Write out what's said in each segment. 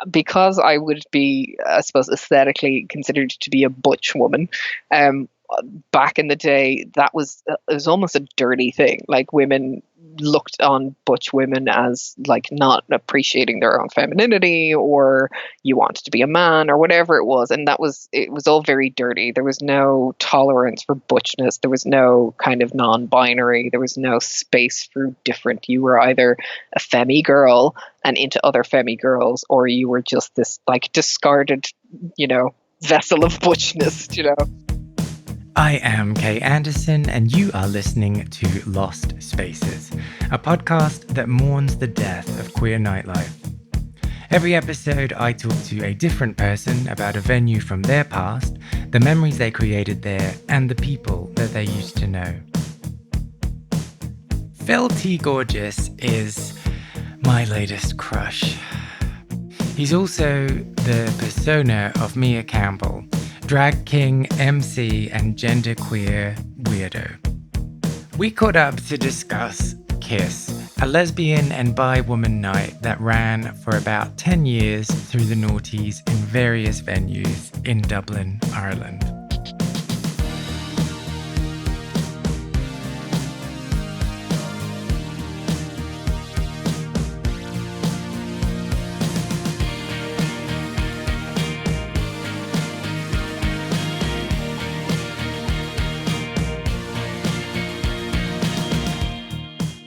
because I would be, I suppose, aesthetically considered to be a butch woman. Um, Back in the day, it was almost a dirty thing. Like women looked on butch women as like not appreciating their own femininity, or you wanted to be a man, or whatever it was, and it was all very dirty. There was no tolerance for butchness. There was no kind of non-binary. There was no space for different. You were either a femi girl and into other femi girls, or you were just this like discarded, vessel of butchness. I am Kay Anderson, and you are listening to Lost Spaces, a podcast that mourns the death of queer nightlife. Every episode, I talk to a different person about a venue from their past, the memories they created there, and the people that they used to know. Phil T. Gorgeous is my latest crush. He's also the persona of Mia Campbell, drag king, MC, and genderqueer weirdo. We caught up to discuss Kiss, a lesbian and bi woman night that ran for about 10 years through the Naughties in various venues in Dublin, Ireland.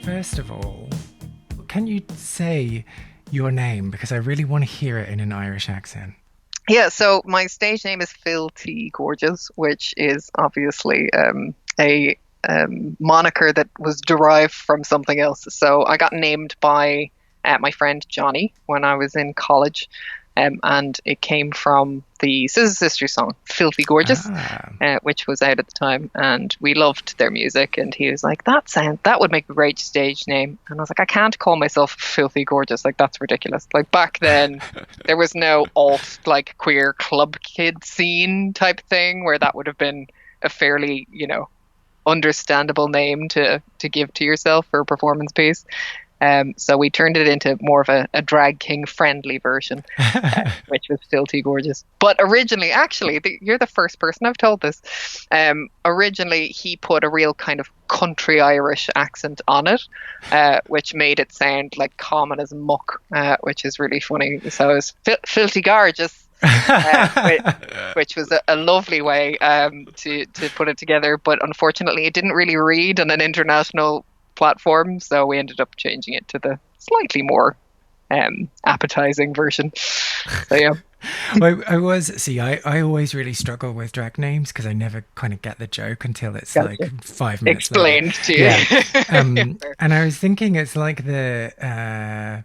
First of all, can you say your name? Because I really want to hear it in an Irish accent. Yeah, so my stage name is Phil T. Gorgeous, which is obviously a moniker that was derived from something else. So I got named by my friend Johnny when I was in college. And it came from the Scissor Sisters song "Filthy Gorgeous," which was out at the time, and we loved their music. And he was like, "That would make a great stage name." And I was like, "I can't call myself Filthy Gorgeous. Like that's ridiculous." Like back then, there was no alt like queer club kid scene type thing where that would have been a fairly understandable name to give to yourself for a performance piece. So we turned it into more of a drag king friendly version, which was Filthy Gorgeous. But originally, actually, you're the first person I've told this. Originally, he put a real kind of country Irish accent on it, which made it sound like common as muck, which is really funny. So it was Filthy Gorgeous. Which was a lovely way to put it together. But unfortunately, it didn't really read on an international platform, so we ended up changing it to the slightly more appetizing version. So yeah. Well, I always really struggle with drag names because I never kind of get the joke until it's like 5 minutes explained later. To you. Yeah. And I was thinking it's like I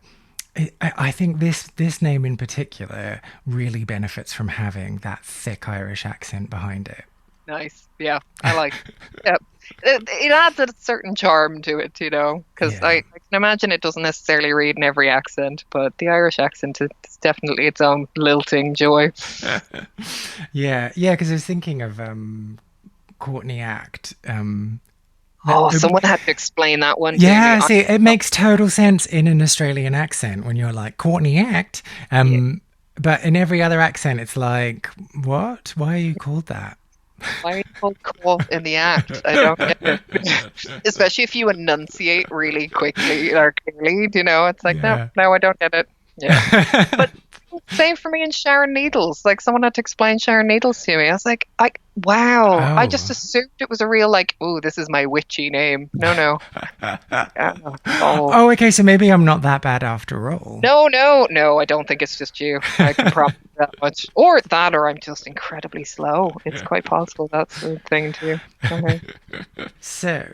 think this name in particular really benefits from having that thick Irish accent behind it. Nice. Yeah, I like it. Yeah. It adds a certain charm to it, because I can imagine it doesn't necessarily read in every accent, but the Irish accent is definitely its own lilting joy. Yeah, because I was thinking of Courtney Act. Someone had to explain that one. Yeah, see, it makes total sense in an Australian accent when you're like, Courtney Act. But in every other accent, it's like, what? Why are you called that? Why are you called caught in the act? I don't get it. Especially if you enunciate really quickly or clearly, it's like, no, I don't get it. Yeah. But same for me in Sharon Needles. Like someone had to explain Sharon Needles to me. I was like, wow. Oh. I just assumed it was a real this is my witchy name. No. Oh, okay. So maybe I'm not that bad after all. No. I don't think it's just you. I can promise that much. Or I'm just incredibly slow. It's quite possible that's the thing too. Okay. So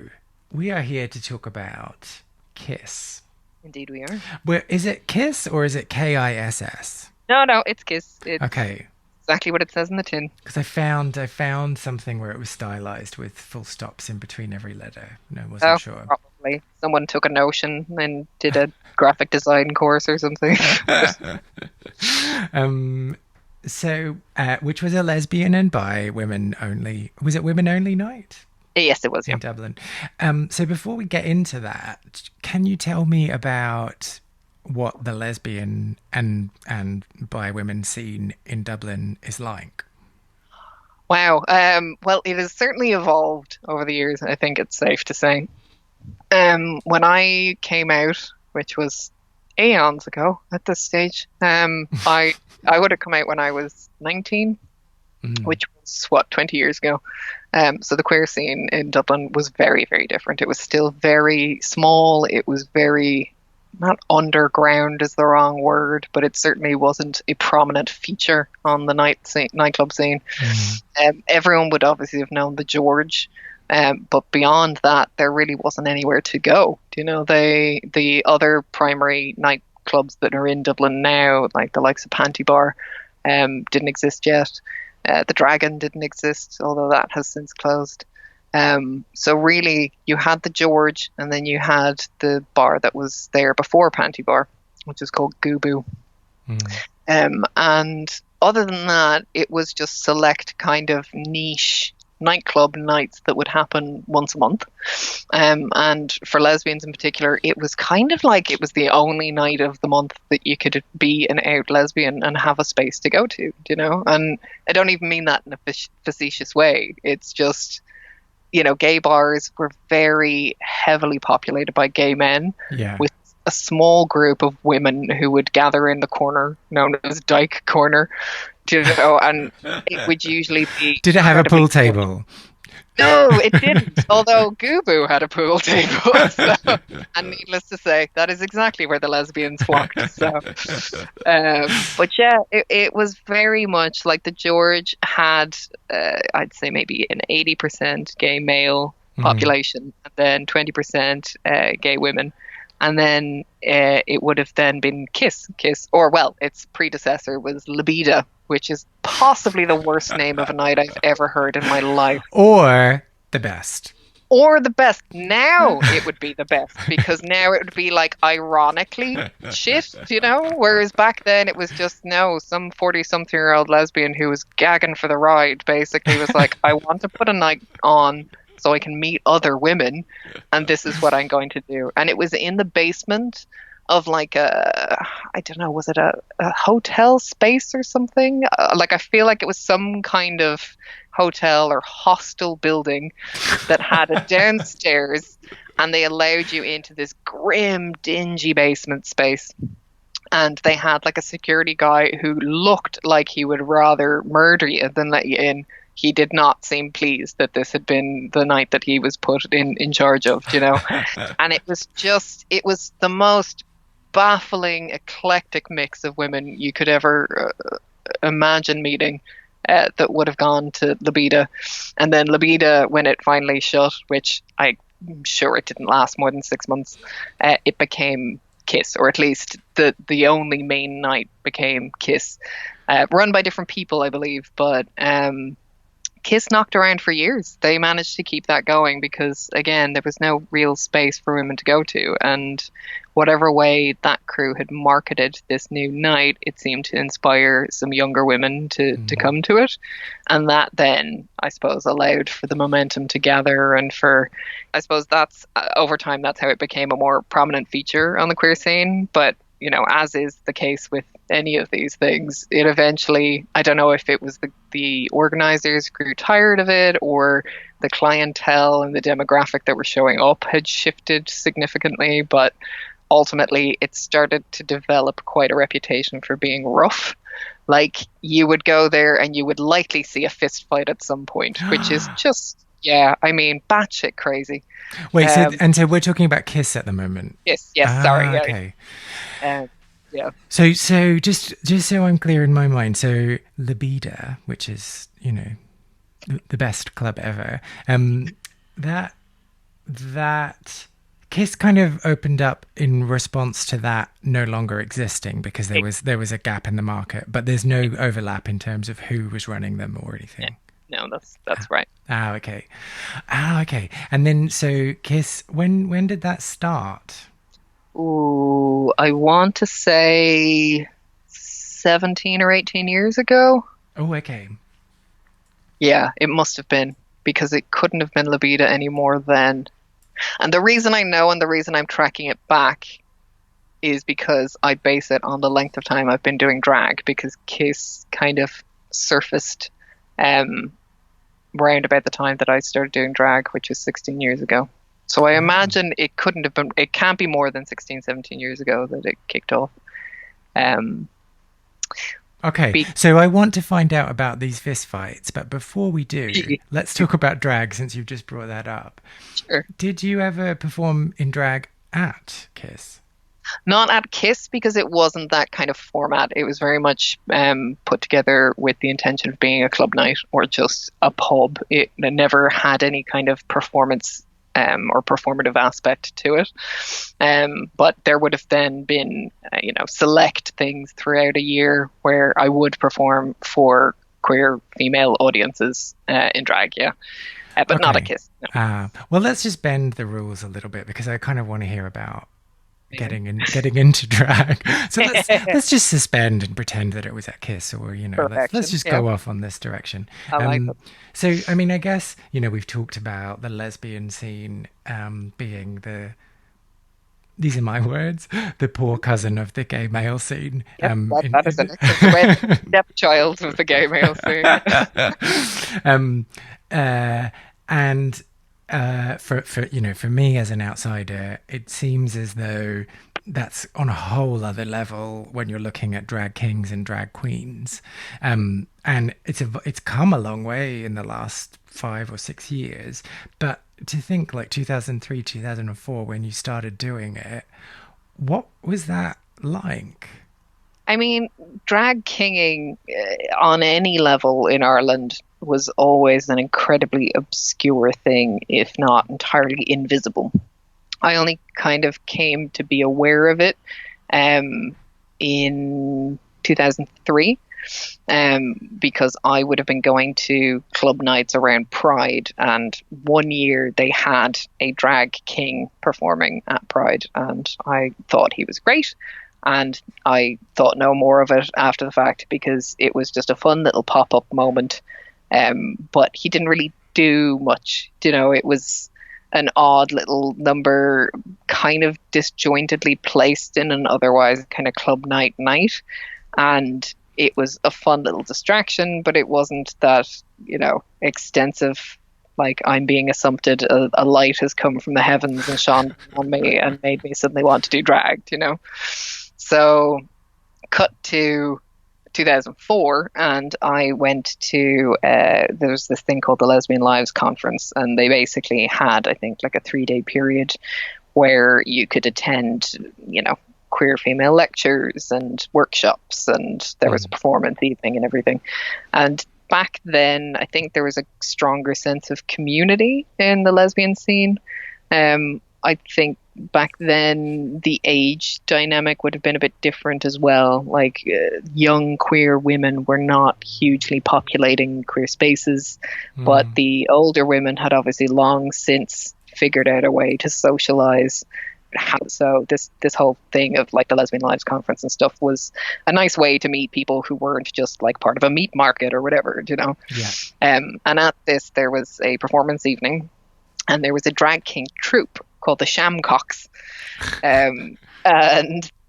we are here to talk about Kiss. Indeed we are. Is it Kiss or is it KISS? No, it's Kiss. It's okay. Exactly what it says in the tin. Because I found something where it was stylized with full stops in between every letter. No, I wasn't sure. Probably. Someone took a notion and did a graphic design course or something. So, which was a lesbian and bi women only. Was it women only night? Yes, it was, yeah. In Dublin. So before we get into that, can you tell me about what the lesbian and bi women scene in Dublin is like? Wow. Well, it has certainly evolved over the years, I think it's safe to say. When I came out, which was aeons ago at this stage, I would have come out when I was 19, Mm. which was what, 20 years ago. So the queer scene in Dublin was very, very different. It was still very small. It was very, not underground is the wrong word, but it certainly wasn't a prominent feature on the nightclub scene. Mm. Everyone would obviously have known the George, but beyond that, there really wasn't anywhere to go. You know, the other primary nightclubs that are in Dublin now, like the likes of Panty Bar, didn't exist yet. The Dragon didn't exist, although that has since closed. So really, you had the George, and then you had the bar that was there before Panty Bar, which is called Gubu. Mm. And other than that, it was just select kind of niche nightclub nights that would happen once a month. And for lesbians in particular, it was kind of like it was the only night of the month that you could be an out lesbian and have a space to go to, you know? And I don't even mean that in a facetious way. It's just, you know, gay bars were very heavily populated by gay men Yeah. with a small group of women who would gather in the corner known as Dyke Corner, you know, and it would usually be Did it have a pool incredibly table? no, it didn't. Although Gubu had a pool table, so, and needless to say, that is exactly where the lesbians flocked. So, but yeah, it was very much like the George had, I'd say maybe an 80% gay male population, and then 20% gay women, and then it would have then been Kiss, or well, its predecessor was Libido, which is possibly the worst name of a night I've ever heard in my life. Or the best. Or the best. Now it would be the best, because now it would be like ironically shit, you know? Whereas back then it was just, no, some 40-something-year-old lesbian who was gagging for the ride basically was like, I want to put a night on so I can meet other women, and this is what I'm going to do. And it was in the basement of like I don't know, was it a hotel space or something? Like I feel like it was some kind of hotel or hostel building that had a downstairs, and they allowed you into this grim, dingy basement space. And they had like a security guy who looked like he would rather murder you than let you in. He did not seem pleased that this had been the night that he was put in charge of, you know. And it was the most baffling, eclectic mix of women you could ever imagine meeting, that would have gone to Libido. And then Libido, when it finally shut, which I'm sure it didn't last more than 6 months, it became Kiss, or at least the only main night became Kiss, run by different people, I believe, but Kiss knocked around for years. They managed to keep that going because, again, there was no real space for women to go to. And whatever way that crew had marketed this new night, it seemed to inspire some younger women to come to it. And that then, I suppose, allowed for the momentum to gather. And for, I suppose that's, over time, that's how it became a more prominent feature on the queer scene. But, you know, as is the case with any of these things, it eventually, I don't know if it was the organizers grew tired of it, or the clientele and the demographic that were showing up had shifted significantly, but ultimately it started to develop quite a reputation for being rough. Like, you would go there and you would likely see a fist fight at some point, which is just, yeah, I mean, batshit crazy. Wait, so we're talking about Kiss at the moment? Yes, sorry. Okay. Yeah. So just so I'm clear in my mind, so Libido, which is, you know, the best club ever, that Kiss kind of opened up in response to that no longer existing, because there was a gap in the market, but there's no overlap in terms of who was running them or anything. No, that's right. Okay. And then, so Kiss, when did that start? Ooh, I want to say 17 or 18 years ago. Oh, okay. Yeah, it must have been, because it couldn't have been Libido anymore then. And the reason I know, and the reason I'm tracking it back, is because I base it on the length of time I've been doing drag, because Kiss kind of surfaced round about the time that I started doing drag, which was 16 years ago. So I imagine it can't be more than 16, 17 years ago that it kicked off. Okay, so I want to find out about these fist fights, but before we do, let's talk about drag, since you've just brought that up. Sure. Did you ever perform in drag at Kiss? Not at Kiss, because it wasn't that kind of format. It was very much put together with the intention of being a club night or just a pub. It never had any kind of performance or performative aspect to it. But there would have then been, select things throughout a year where I would perform for queer female audiences in drag, but not a Kiss. No. Well, let's just bend the rules a little bit, because I kind of want to hear about getting into drag. So let's just suspend and pretend that it was at Kiss, or let's just go off on this direction. I like it. So I mean, I guess we've talked about the lesbian scene being these are my words, the poor cousin of the gay male scene. That is an excellent stepchild of the gay male scene. And for me as an outsider, it seems as though that's on a whole other level when you're looking at drag kings and drag queens. And it's come a long way in the last 5 or 6 years. But to think like 2003, 2004, when you started doing it, what was that like? I mean, drag kinging on any level in Ireland was always an incredibly obscure thing, if not entirely invisible. I only kind of came to be aware of it in 2003 because I would have been going to club nights around Pride, and one year they had a drag king performing at Pride, and I thought he was great. And I thought no more of it after the fact, because it was just a fun little pop-up moment. But he didn't really do much. It was an odd little number, kind of disjointedly placed in an otherwise kind of club night. And it was a fun little distraction, but it wasn't that, extensive, like I'm being assumpted, a light has come from the heavens and shone on me and made me suddenly want to do drag, So cut to 2004, and I went to there's this thing called the Lesbian Lives Conference, and they basically had, I think, like a 3-day period where you could attend, queer female lectures and workshops, and there was a performance evening and everything. And back then, I think there was a stronger sense of community in the lesbian scene. I think back then the age dynamic would have been a bit different as well. Like young queer women were not hugely populating queer spaces, but the older women had obviously long since figured out a way to socialize. So this whole thing of like the Lesbian Lives Conference and stuff was a nice way to meet people who weren't just like part of a meat market or whatever, Yeah. And at this, there was a performance evening, and there was a drag king troupe called the Shamcocks, and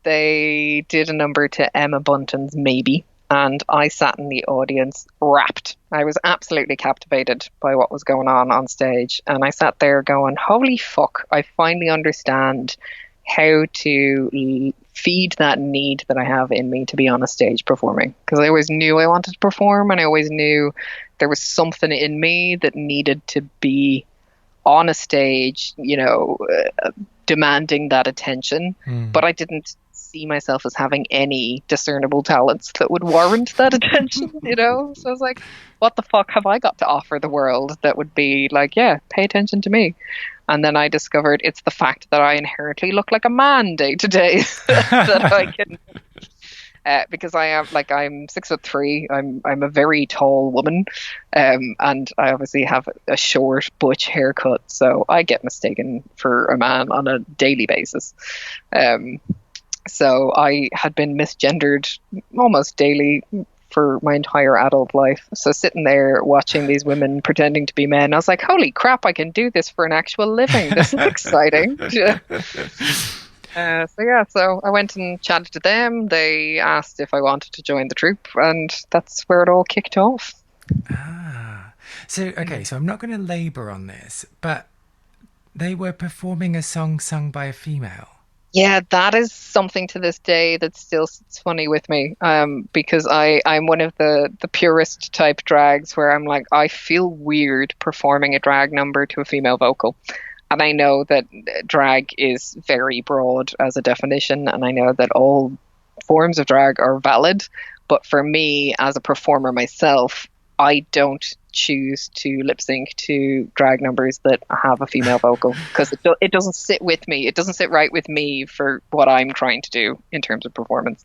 they did a number to Emma Bunton's Maybe, and I sat in the audience rapt. I was absolutely captivated by what was going on stage, and I sat there going, holy fuck, I finally understand how to feed that need that I have in me to be on a stage performing, because I always knew I wanted to perform, and I always knew there was something in me that needed to be on a stage, demanding that attention, but I didn't see myself as having any discernible talents that would warrant that attention, So I was like, what the fuck have I got to offer the world that would be like, yeah, pay attention to me? And then I discovered it's the fact that I inherently look like a man day to day that I can... because I'm 6'3", I'm a very tall woman, and I obviously have a short butch haircut, so I get mistaken for a man on a daily basis. So I had been misgendered almost daily for my entire adult life. So sitting there watching these women pretending to be men, I was like, holy crap, I can do this for an actual living. This is exciting. So I went and chatted to them. They asked if I wanted to join the troupe, and that's where it all kicked off. Ah. So, okay, so I'm not going to labor on this, but they were performing a song sung by a female. Yeah, that is something to this day that still sits funny with me. Because I'm one of the purist type drags where I'm like, I feel weird performing a drag number to a female vocal. And I know that drag is very broad as a definition, and I know that all forms of drag are valid. But for me, as a performer myself, I don't choose to lip sync to drag numbers that have a female vocal because it doesn't sit with me. It doesn't sit right with me for what I'm trying to do in terms of performance.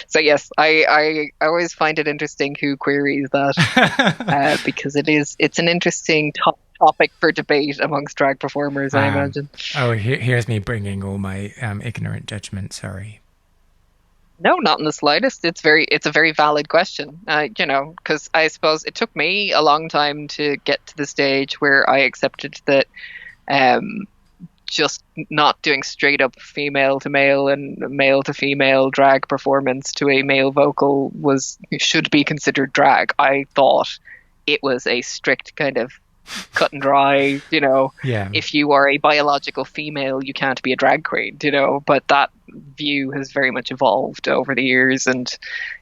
So yes, I always find it interesting who queries that because it's an interesting topic for debate amongst drag performers, I imagine. Oh, here's me bringing all my ignorant judgment. Sorry. No, not in the slightest. It's a very valid question. Because I suppose it took me a long time to get to the stage where I accepted that um, just not doing straight up female to male and male to female drag performance to a male vocal should be considered drag. I thought it was a strict kind of cut and dry, Yeah. if you are a biological female, you can't be a drag queen, but that view has very much evolved over the years. And,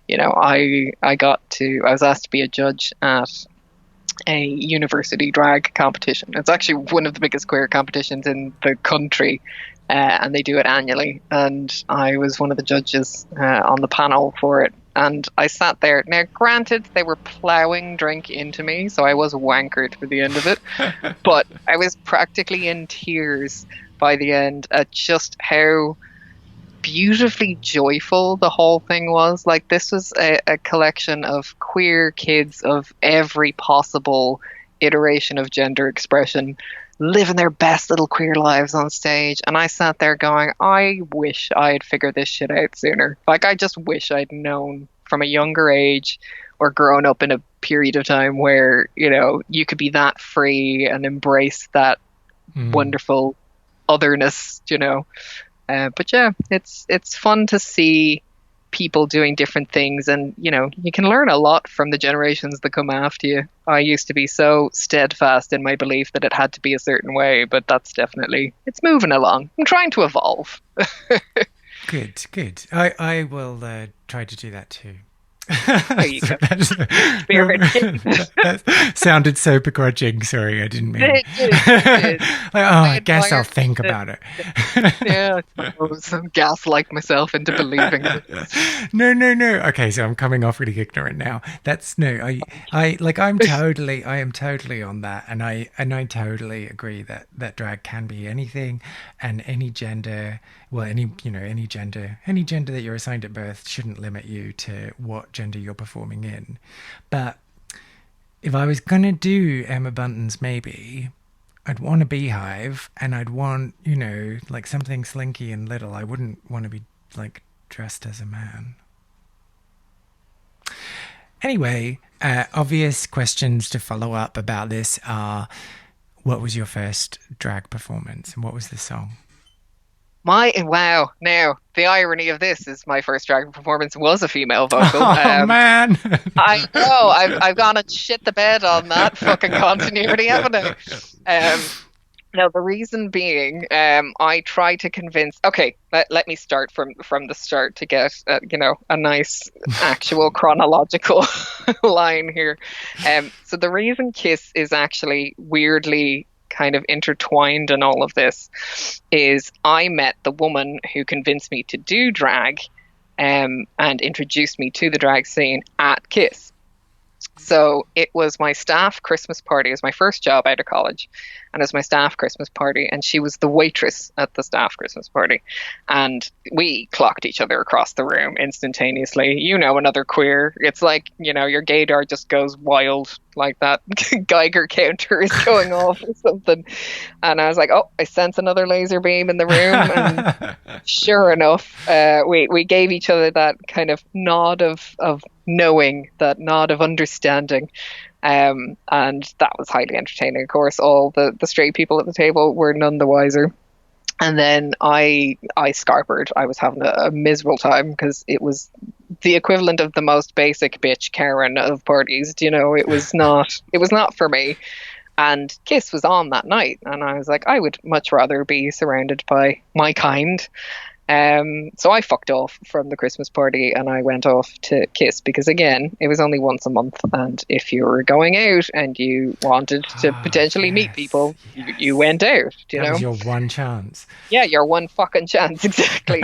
I was asked to be a judge at a university drag competition. It's actually one of the biggest queer competitions in the country. And they do it annually. And I was one of the judges on the panel for it. And I sat there. Now, granted, they were plowing drink into me, so I was wankered for the end of it. But I was practically in tears by the end at just how beautifully joyful the whole thing was. Like, this was a collection of queer kids of every possible iteration of gender expression living their best little queer lives on stage. And I sat there going, I wish I had figured this shit out sooner. Like, I just wish I'd known from a younger age or grown up in a period of time where, you could be that free and embrace that wonderful otherness. But yeah, it's fun to see people doing different things, and you can learn a lot from the generations that come after you. I used to be so steadfast in my belief that it had to be a certain way, but it's moving along. I'm trying to evolve. Good. I will try to do that too. There you go. That sounded so begrudging. Sorry, I didn't mean. It. I guess I'll think about it. Yeah, I suppose. Gaslight myself into believing it. No. Okay, so I'm coming off really ignorant now. That's no. I am totally on that, and I totally agree that drag can be anything, and any gender. Well, any gender that you're assigned at birth shouldn't limit you to what gender you're performing in. But if I was gonna do Emma Bunton's, maybe I'd want a beehive, and I'd want like something slinky and little. I wouldn't want to be like dressed as a man. Anyway, obvious questions to follow up about this are: what was your first drag performance, and what was the song? Wow. Now, the irony of this is my first drag performance was a female vocal. Oh, man. I know. I've gone and shit the bed on that fucking continuity, haven't I? No, the reason being, I try to convince. Okay, let me start from the start to get a nice actual chronological line here. So the reason Kiss is actually weirdly kind of intertwined in all of this is I met the woman who convinced me to do drag and introduced me to the drag scene at Kiss. So it was my staff Christmas party. It was my first job out of college, and it was my staff Christmas party, and she was the waitress at the staff Christmas party, and we clocked each other across the room instantaneously. Another queer. It's like, your gaydar just goes wild, like that Geiger counter is going off or something. And I was like, oh, I sense another laser beam in the room. And sure enough, we gave each other that kind of nod of knowing, that nod of understanding. And that was highly entertaining. Of course, all the straight people at the table were none the wiser. And then I scarpered. I was having a miserable time because it was the equivalent of the most basic bitch Karen of parties. You know, it was not for me. And Kiss was on that night, and I was like, I would much rather be surrounded by my kind. So I fucked off from the Christmas party and I went off to Kiss because, again, it was only once a month. And if you were going out and you wanted to Ah, potentially meet yes, people, you yes. went out, you That was know? your one chance. Yeah, your one fucking chance, exactly.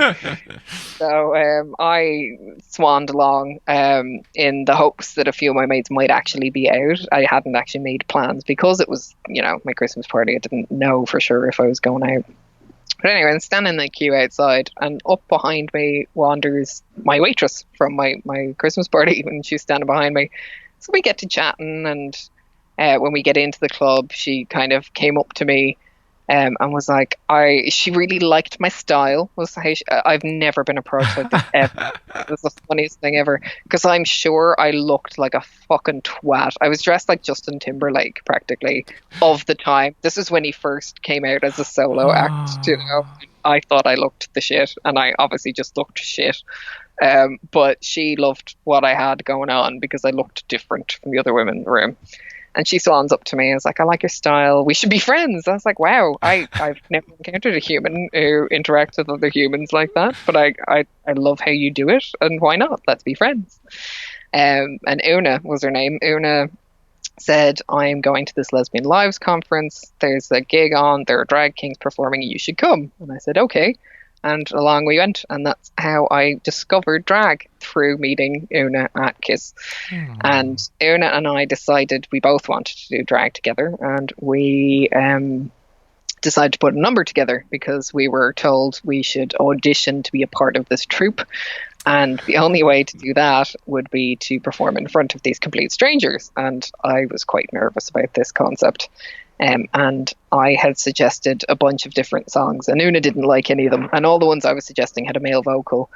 So I swanned along in the hopes that a few of my mates might actually be out. I hadn't actually made plans because it was, my Christmas party. I didn't know for sure if I was going out. But anyway, I'm standing in the queue outside, and up behind me wanders my waitress from my Christmas party, and she's standing behind me. So we get to chatting, and when we get into the club, she kind of came up to me and was like, she really liked my style. Was how I've never been approached like this ever. It was the funniest thing ever because I'm sure I looked like a fucking twat. I was dressed like Justin Timberlake practically of the time. This is when he first came out as a solo act, you know. Oh, I thought I looked the shit, and I obviously just looked shit. But she loved what I had going on because I looked different from the other women in the room. And she swans up to me and was like, I like your style. We should be friends. I was like, wow, I've never encountered a human who interacts with other humans like that. But I love how you do it. And why not? Let's be friends. And Una was her name. Una said, I'm going to this Lesbian Lives conference. There's a gig on. There are drag kings performing. You should come. And I said, okay. And along we went. And that's how I discovered drag, through meeting Una at Kiss. hmm. And Una and I decided we both wanted to do drag together. And we decided to put a number together because we were told we should audition to be a part of this troupe. And the only way to do that would be to perform in front of these complete strangers. And I was quite nervous about this concept. And I had suggested a bunch of different songs, and Una didn't like any of them. And all the ones I was suggesting had a male vocal.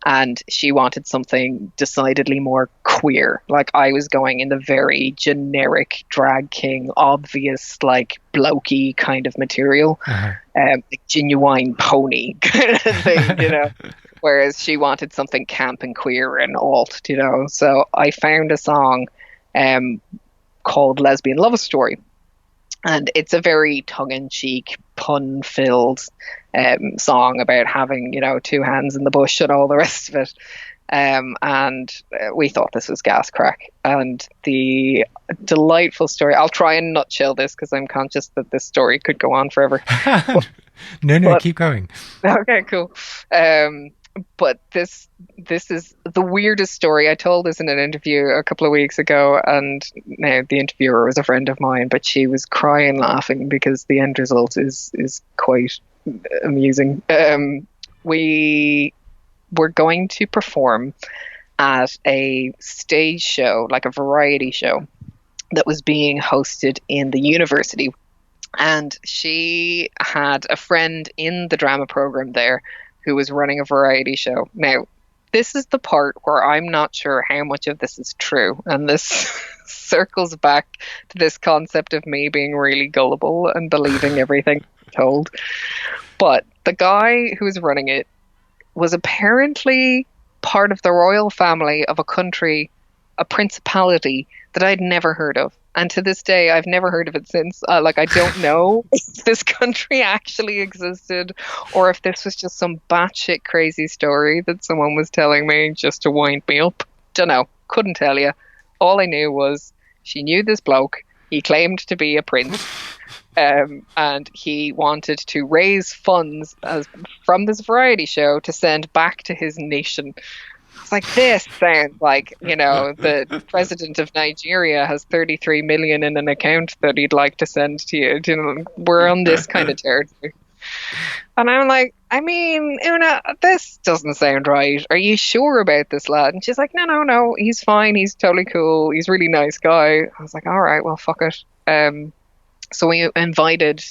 And she wanted something decidedly more queer. Like, I was going in the very generic drag king, obvious, like, blokey kind of material, Uh-huh. like genuine pony kind of thing, you know. Whereas she wanted something camp and queer and alt, you know. So I found a song um, called Lesbian Love Story. And it's a very tongue-in-cheek, pun-filled song about having, two hands in the bush and all the rest of it. And we thought this was gas crack. And the delightful story, I'll try and nutshell this because I'm conscious that this story could go on forever. No, But keep going. okay, cool. But this is the weirdest story. I told this in an interview a couple of weeks ago, and now the interviewer was a friend of mine, but she was crying laughing because the end result is quite amusing. We were going to perform at a stage show, like a variety show, that was being hosted in the university. And she had a friend in the drama program there who was running a variety show. Now, this is the part where I'm not sure how much of this is true. And this circles back to this concept of me being really gullible and believing everything I'm told. But the guy who was running it was apparently part of the royal family of a country, a principality that I'd never heard of. And to this day, I've never heard of it since. I don't know if this country actually existed or if this was just some batshit crazy story that someone was telling me just to wind me up. Don't know. Couldn't tell you. All I knew was she knew this bloke. He claimed to be a prince. And he wanted to raise funds from this variety show to send back to his nation. It's like, this sounds like, the president of Nigeria has 33 million in an account that he'd like to send to you. We're on this kind of territory. And I'm like, I mean, Una, this doesn't sound right. Are you sure about this lad? And she's like, no, he's fine. He's totally cool. He's a really nice guy. I was like, all right, well, fuck it. So we invited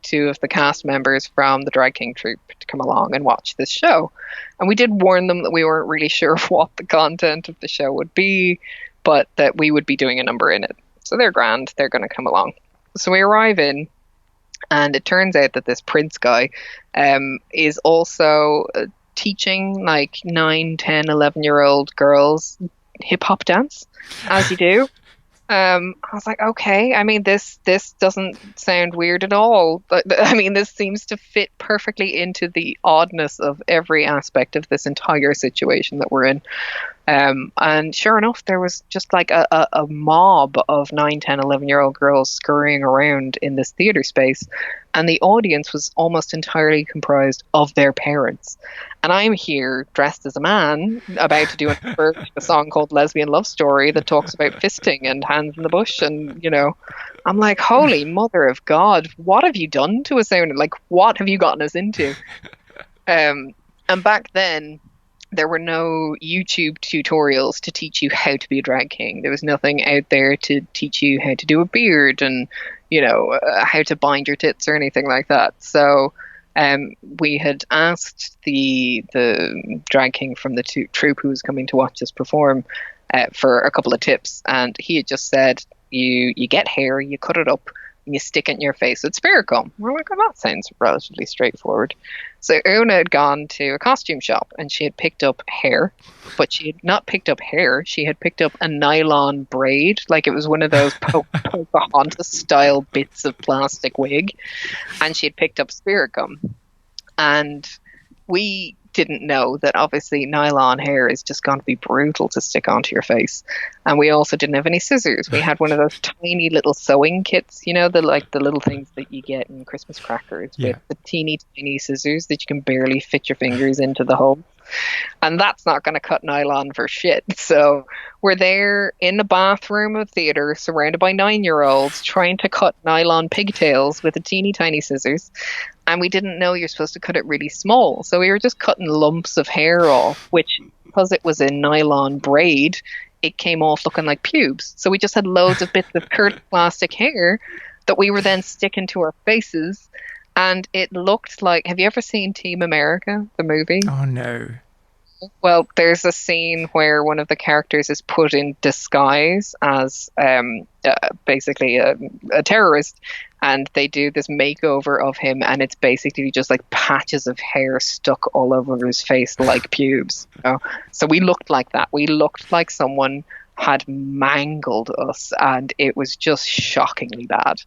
two of the cast members from the Drag King troupe to come along and watch this show. And we did warn them that we weren't really sure what the content of the show would be, but that we would be doing a number in it. So they're grand. They're going to come along. So we arrive in, And it turns out that this Prince guy is also teaching like 9, 10, 11-year-old girls hip hop dance, as you do. I was like, okay. I mean, this doesn't sound weird at all. But I mean, this seems to fit perfectly into the oddness of every aspect of this entire situation that we're in. And sure enough, there was just like a mob of 9, 10, 11-year-old girls scurrying around in this theater space. And the audience was almost entirely comprised of their parents. And I'm here dressed as a man, about to do a song called Lesbian Love Story that talks about fisting and hands in the bush. And, I'm like, holy mother of God, what have you done to us? Like, what have you gotten us into? And back then, there were no YouTube tutorials to teach you how to be a drag king. There was nothing out there to teach you how to do a beard and, how to bind your tits or anything like that. So we had asked the drag king from the troupe who was coming to watch us perform for a couple of tips. And he had just said, you get hair, you cut it up, and you stick it in your face with spirit gum. We're like, oh, that sounds relatively straightforward. So Una had gone to a costume shop and she had picked up hair, but she had not picked up hair. She had picked up a nylon braid, like it was one of those Pocahontas style bits of plastic wig, and she had picked up spirit gum. And we didn't know that obviously nylon hair is just going to be brutal to stick onto your face. And we also didn't have any scissors. We had one of those tiny little sewing kits, the little things that you get in Christmas crackers with the teeny tiny scissors that you can barely fit your fingers into the hole. And that's not going to cut nylon for shit. So we're there in the bathroom of theater surrounded by 9-year-olds trying to cut nylon pigtails with a teeny tiny scissors. And we didn't know you're supposed to cut it really small. So we were just cutting lumps of hair off, which, because it was a nylon braid, it came off looking like pubes. So we just had loads of bits of curved plastic hair that we were then sticking to our faces. And it looked like, have you ever seen Team America, the movie? Oh, no. Well, there's a scene where one of the characters is put in disguise as basically a terrorist, and they do this makeover of him, and it's basically just like patches of hair stuck all over his face like pubes. So we looked like that. We looked like someone had mangled us, and it was just shockingly bad.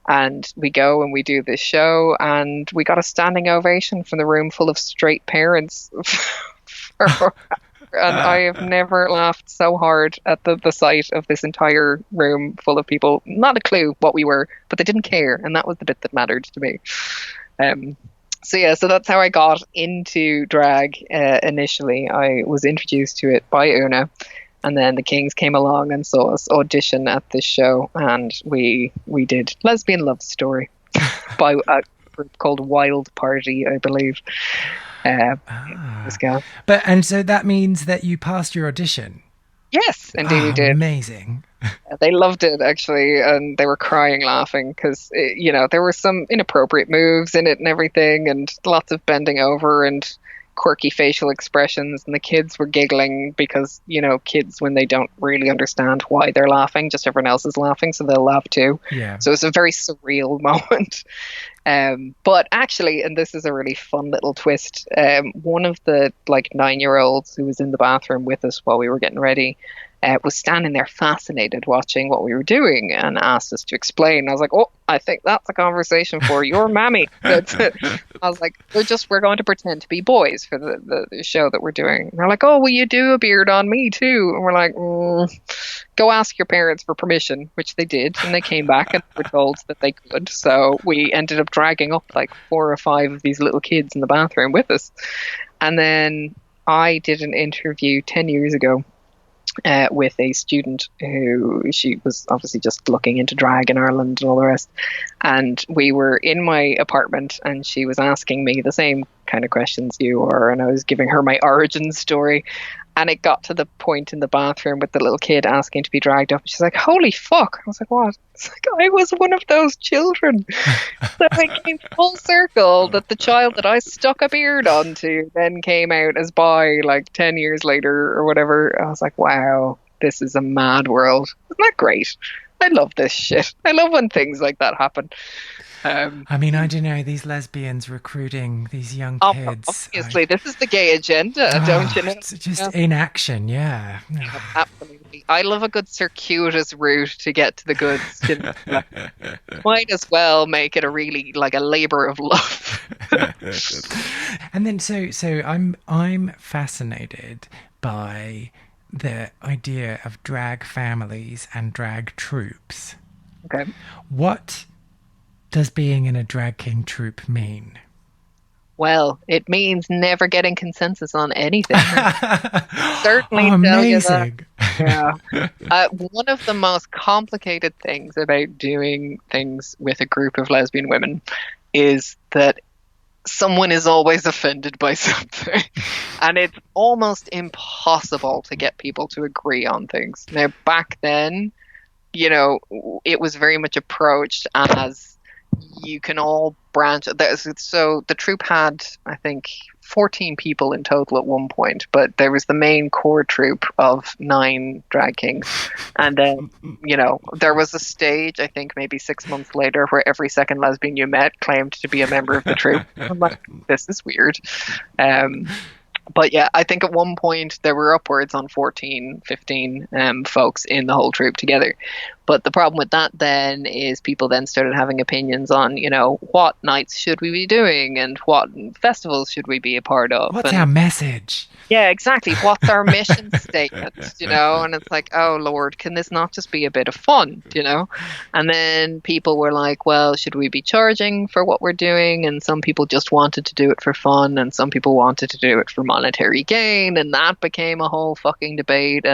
And we go and we do this show, and we got a standing ovation from the room full of straight parents. And I have never laughed so hard at the sight of this entire room full of people. Not a clue what we were, but they didn't care, and that was the bit that mattered to me. So that's how I got into drag initially. I was introduced to it by Una, and then the Kings came along and saw us audition at this show, and we did Lesbian Love Story by a group called Wild Party, I believe. And so that means that you passed your audition. Yes, indeed we did. Amazing. They loved it, actually, and they were crying laughing because there were some inappropriate moves in it and everything, and lots of bending over and quirky facial expressions, and the kids were giggling because kids, when they don't really understand why they're laughing, just everyone else is laughing, so they'll laugh too. So it's a very surreal moment. But actually, and this is a really fun little twist, one of the 9-year-olds who was in the bathroom with us while we were getting ready was standing there fascinated watching what we were doing and asked us to explain. I was like, oh, I think that's a conversation for your mammy. I was like, we're going to pretend to be boys for the show that we're doing. And they're like, oh, will you do a beard on me too? And we're like, go ask your parents for permission, which they did. And they came back and were told that they could. So we ended up dragging up 4 or 5 of these little kids in the bathroom with us. And then I did an interview 10 years ago with a student who, she was obviously just looking into drag in Ireland and all the rest. And we were in my apartment and she was asking me the same kind of questions you are, and I was giving her my origin story. And it got to the point in the bathroom with the little kid asking to be dragged up. She's like, holy fuck. I was like, what? It's like, I was one of those children. So it came full circle that the child that I stuck a beard onto then came out as bi 10 years later or whatever. I was like, wow, this is a mad world. Isn't that great? I love this shit. I love when things like that happen. Um, I mean, I don't know, these lesbians recruiting these young kids. Obviously, this is the gay agenda, don't you know? It's just Yeah, in action, yeah. yeah, absolutely. I love a good circuitous route to get to the goods. Like, might as well make it a really like a labor of love. And then I'm fascinated by the idea of drag families and drag troops. Okay. What does being in a drag king troupe mean? Well, it means never getting consensus on anything. Oh, Certainly tell you that. amazing. Yeah. One of the most complicated things about doing things with a group of lesbian women is that someone is always offended by something. And it's almost impossible to get people to agree on things. Now, back then, it was very much approached as you can all branch. So the troupe had, I think, 14 people in total at one point, but there was the main core troupe of 9 drag kings. And then, there was a stage, I think maybe 6 months later, where every second lesbian you met claimed to be a member of the troupe. I'm like, this is weird. But yeah, I think at one point there were upwards on 14, 15 folks in the whole troupe together. But the problem with that then is people then started having opinions on, what nights should we be doing and what festivals should we be a part of. What's our message? Yeah, exactly. What's our mission statement, And it's like, oh, Lord, can this not just be a bit of fun, And then people were like, well, should we be charging for what we're doing? And some people just wanted to do it for fun and some people wanted to do it for monetary gain. And that became a whole fucking debate.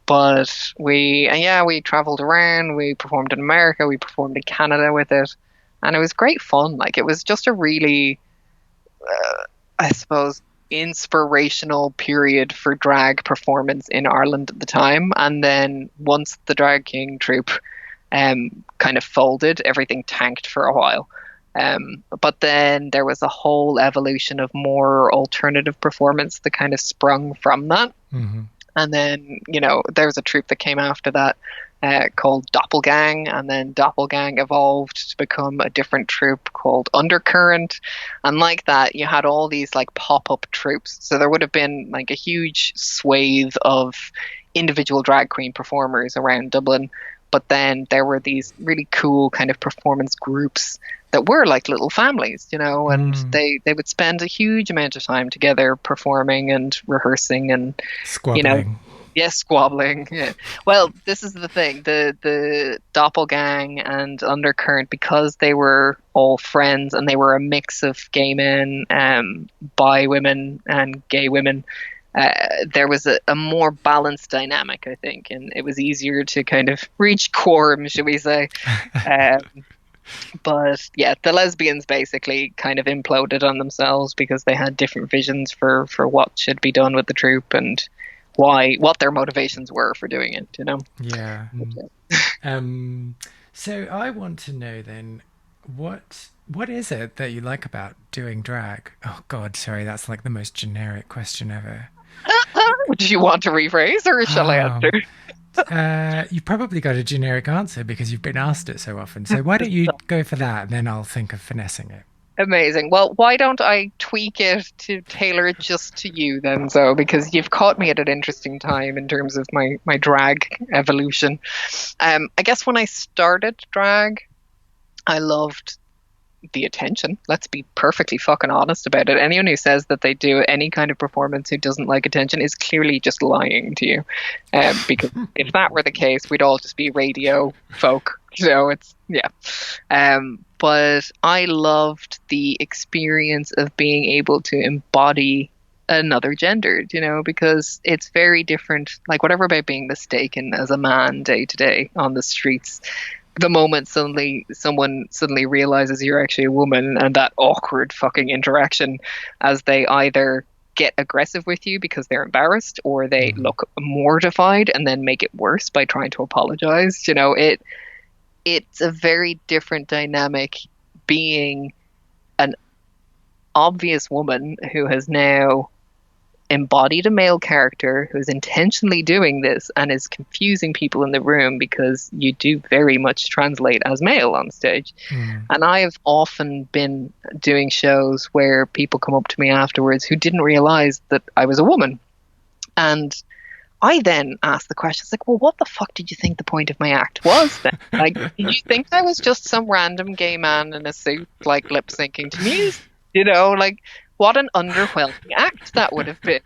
But we traveled around, we performed in America, we performed in Canada with it. And it was great fun. Like, it was just a really, I suppose, inspirational period for drag performance in Ireland at the time. And then once the Drag King troupe kind of folded, everything tanked for a while. But then there was a whole evolution of more alternative performance that kind of sprung from that. Mm-hmm. And then, there was a troupe that came after that called Doppelgang, and then Doppelgang evolved to become a different troupe called Undercurrent. And like that, you had all these like pop-up troupes. So there would have been like a huge swathe of individual drag queen performers around Dublin. But then there were these really cool kind of performance groups that were like little families, and they would spend a huge amount of time together performing and rehearsing and, Squabbling. Yes, squabbling. Yeah. Well, this is the thing. The Doppelgang and Undercurrent, because they were all friends and they were a mix of gay men, bi women and gay women, there was a more balanced dynamic, I think, and it was easier to kind of reach quorum, should we say. But yeah, the lesbians basically kind of imploded on themselves because they had different visions for what should be done with the troupe and what their motivations were for doing it, Yeah. So I want to know then, what is it that you like about doing drag? Oh God, sorry, that's like the most generic question ever. Do you want to rephrase or shall I answer? You've probably got a generic answer because you've been asked it so often. So why don't you go for that and then I'll think of finessing it. Amazing. Well, why don't I tweak it to tailor it just to you then, Zoe, because you've caught me at an interesting time in terms of my drag evolution. I guess when I started drag, I loved the attention. Let's be perfectly fucking honest about it. Anyone who says that they do any kind of performance who doesn't like attention is clearly just lying to you. Because if that were the case, we'd all just be radio folk. It's, yeah. But I loved the experience of being able to embody another gender, because it's very different. Like, whatever about being mistaken as a man day to day on the streets, the moment someone suddenly realizes you're actually a woman, and that awkward fucking interaction as they either get aggressive with you because they're embarrassed or they look mortified and then make it worse by trying to apologize. It's a very different dynamic being an obvious woman who has now embodied a male character who's intentionally doing this and is confusing people in the room because you do very much translate as male on stage. Mm. And I have often been doing shows where people come up to me afterwards who didn't realize that I was a woman. And I then asked the questions like, well, what the fuck did you think the point of my act was then? Like, did you think I was just some random gay man in a suit, like lip syncing to music? You know, like, what an underwhelming act that would have been.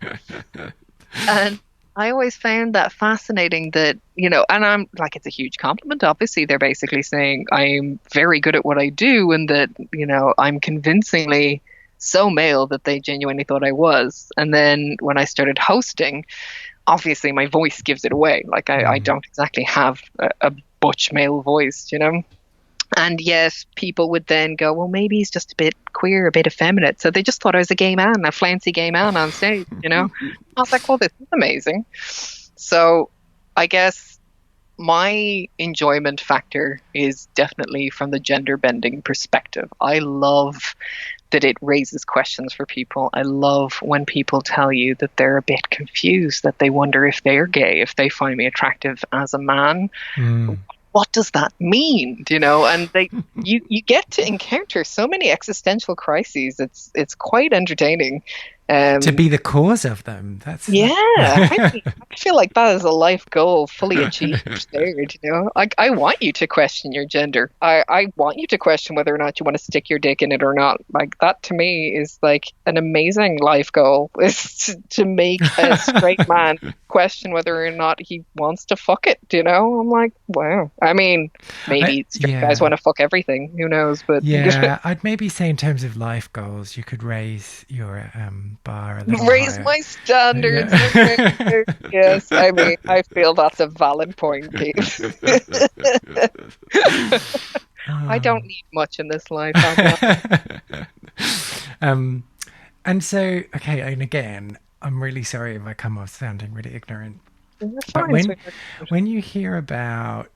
And I always found that fascinating that, you know, and I'm like, it's a huge compliment. Obviously, they're basically saying I'm very good at what I do and that, you know, I'm convincingly so male that they genuinely thought I was. And then when I started hosting, obviously my voice gives it away. Like I don't exactly have a butch male voice, you know? And yet people would then go, well, maybe he's just a bit queer, a bit effeminate. So they just thought I was a gay man, a flouncy gay man on stage, you know? I was like, well, this is amazing. So I guess my enjoyment factor is definitely from the gender bending perspective. I love that it raises questions for people. I love when people tell you that they're a bit confused, that they wonder if they're gay, if they find me attractive as a man. What does that mean? You know, and you get to encounter so many existential crises. It's quite entertaining. To be the cause of them. That's I feel like that is a life goal fully achieved there, you know. I want you to question your gender. I want you to question whether or not you want to stick your dick in it or not. Like, that to me is like an amazing life goal, is to make a straight man question whether or not he wants to fuck it, you know. I'm like, wow. I mean, maybe straight guys want to fuck everything, who knows, but yeah. I'd maybe say in terms of life goals, you could raise your bar a little raise higher. my standards. Yeah. Yes, I mean, I feel that's a valid point, Keith. I don't need much in this life. And so, okay, and again, I'm really sorry if I come off sounding really ignorant. But when you hear about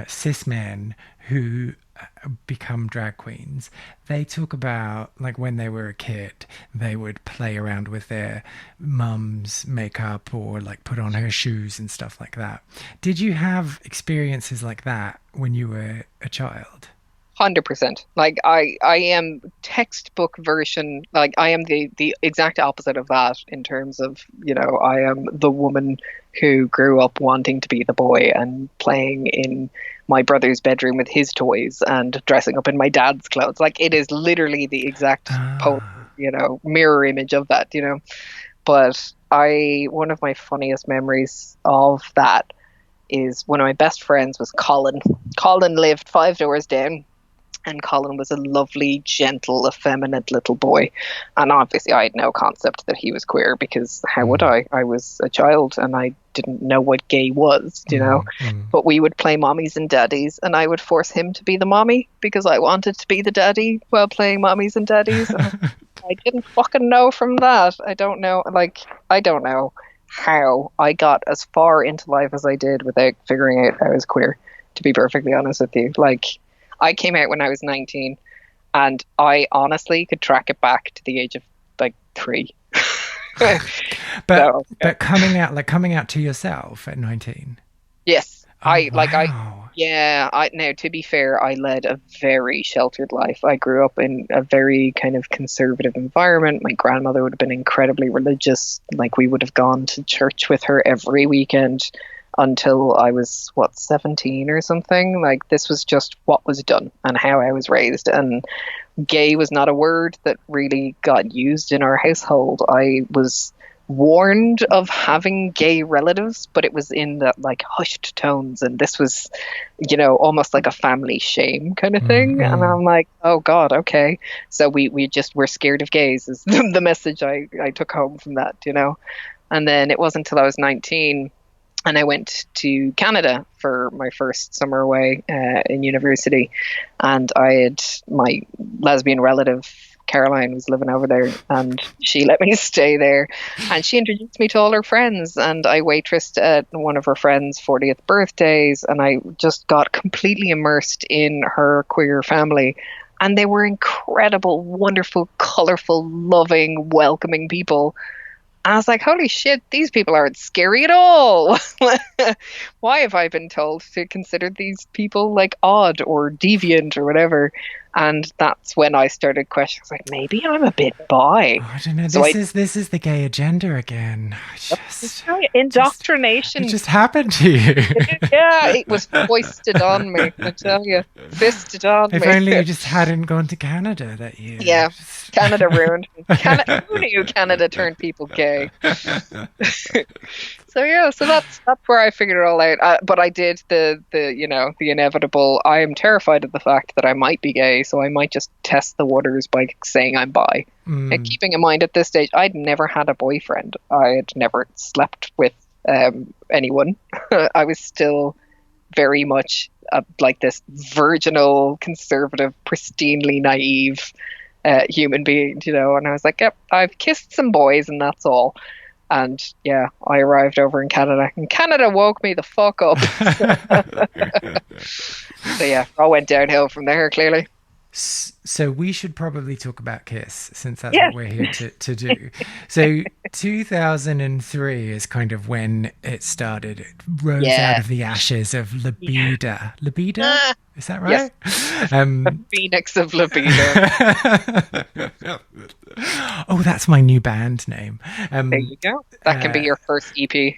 cis men who become drag queens, they talk about, like, when they were a kid, they would play around with their mum's makeup or like put on her shoes and stuff like that. Did you have experiences like that when you were a child? 100%. Like, I am textbook version. Like, I am the exact opposite of that in terms of, you know, I am the woman who grew up wanting to be the boy and playing in my brother's bedroom with his toys and dressing up in my dad's clothes. Like, it is literally the exact you know, mirror image of that, you know. But one of my funniest memories of that is one of my best friends was Colin. Colin lived 5 doors down. And Colin was a lovely, gentle, effeminate little boy. And obviously I had no concept that he was queer, because how would I? I was a child and I didn't know what gay was, you know. But we would play mommies and daddies, and I would force him to be the mommy because I wanted to be the daddy while playing mommies and daddies. And I didn't fucking know from that. I don't know how I got as far into life as I did without figuring out I was queer, to be perfectly honest with you. Like, I came out when I was 19, and I honestly could track it back to the age of like 3. But coming out to yourself at 19. Yes. Wow. Now, to be fair, I led a very sheltered life. I grew up in a very kind of conservative environment. My grandmother would have been incredibly religious. Like, we would have gone to church with her every weekend until I was 17 or something. Like, this was just what was done and how I was raised. And gay was not a word that really got used in our household. I was warned of having gay relatives, but it was in the like hushed tones, and this was, you know, almost like a family shame kind of thing. And I'm like, oh god, okay. So we're scared of gays is the message I took home from that, you know. And then it wasn't until I was 19 and I went to Canada for my first summer away in university, and I had my lesbian relative Caroline was living over there, and she let me stay there, and she introduced me to all her friends, and I waitressed at one of her friends' 40th birthdays, and I just got completely immersed in her queer family. And they were incredible, wonderful, colorful, loving, welcoming people. I was like, holy shit, these people aren't scary at all. Why have I been told to consider these people like odd or deviant or whatever? And that's when I started questioning. I was like, maybe I'm a bit bi. Oh, I don't know. So This is the gay agenda again. It indoctrination. just happened to you. Yeah, it was foisted on me. I tell you, fisted on If me. only you just hadn't gone to Canada that year. Yeah, Canada ruined me. Who knew Canada turned people gay? So yeah, so that's where I figured it all out. But I did the inevitable. I am terrified of the fact that I might be gay, so I might just test the waters by saying I'm bi. And keeping in mind at this stage, I'd never had a boyfriend. I had never slept with anyone. I was still very much like this virginal, conservative, pristinely naive human being, and I was like, yep, I've kissed some boys and that's all. And yeah, I arrived over in Canada, and Canada woke me the fuck up. So yeah, all went downhill from there, clearly. So we should probably talk about Kiss, since that's Yes. what we're here to do. So 2003 is kind of when it started. It rose out of the ashes of Libido. Libido? Is that right? Yes. The Phoenix of Libido. Oh, that's my new band name. There you go. That can be your first EP.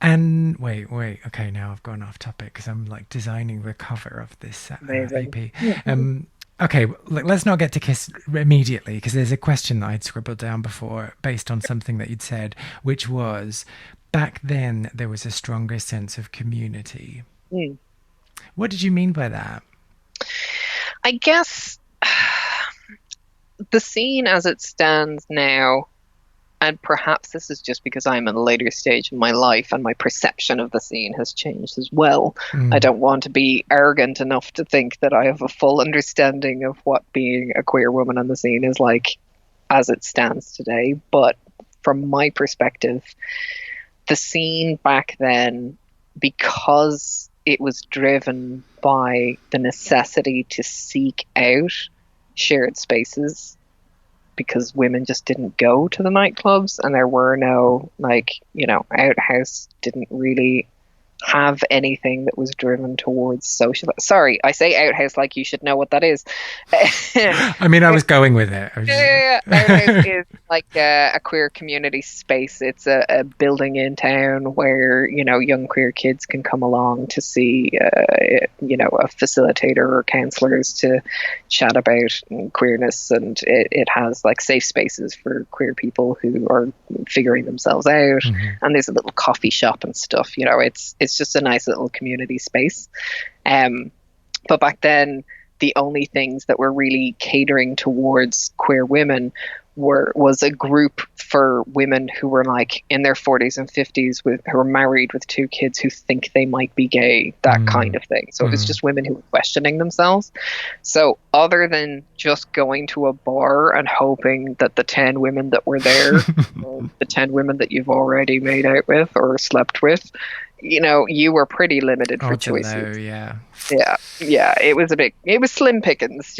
And wait. Okay, now I've gone off topic because I'm like designing the cover of this EP. Okay, let's not get to Kiss immediately, because there's a question that I'd scribbled down before based on something that you'd said, which was, back then there was a stronger sense of community. What did you mean by that? I guess the scene as it stands now, and perhaps this is just because I'm in a later stage in my life and my perception of the scene has changed as well. I don't want to be arrogant enough to think that I have a full understanding of what being a queer woman on the scene is like as it stands today. But from my perspective, the scene back then, because it was driven by the necessity to seek out shared spaces, because women just didn't go to the nightclubs, and there were no, outhouse didn't really have anything that was driven towards social. Sorry, I say outhouse like you should know what that is. I mean, I was going with it. Outhouse is like a queer community space. It's a building in town where, young queer kids can come along to see, a facilitator or counselors to chat about queerness. And it has like safe spaces for queer people who are figuring themselves out. And there's a little coffee shop and stuff. It's just a nice little community space. But back then, the only things that were really catering towards queer women was a group for women who were like in their 40s and 50s who were married with 2 kids who think they might be gay, that kind of thing. So it was just women who were questioning themselves. So other than just going to a bar and hoping that the 10 women that were there, the 10 women that you've already made out with or slept with, you were pretty limited for choices. Yeah, it was slim pickings,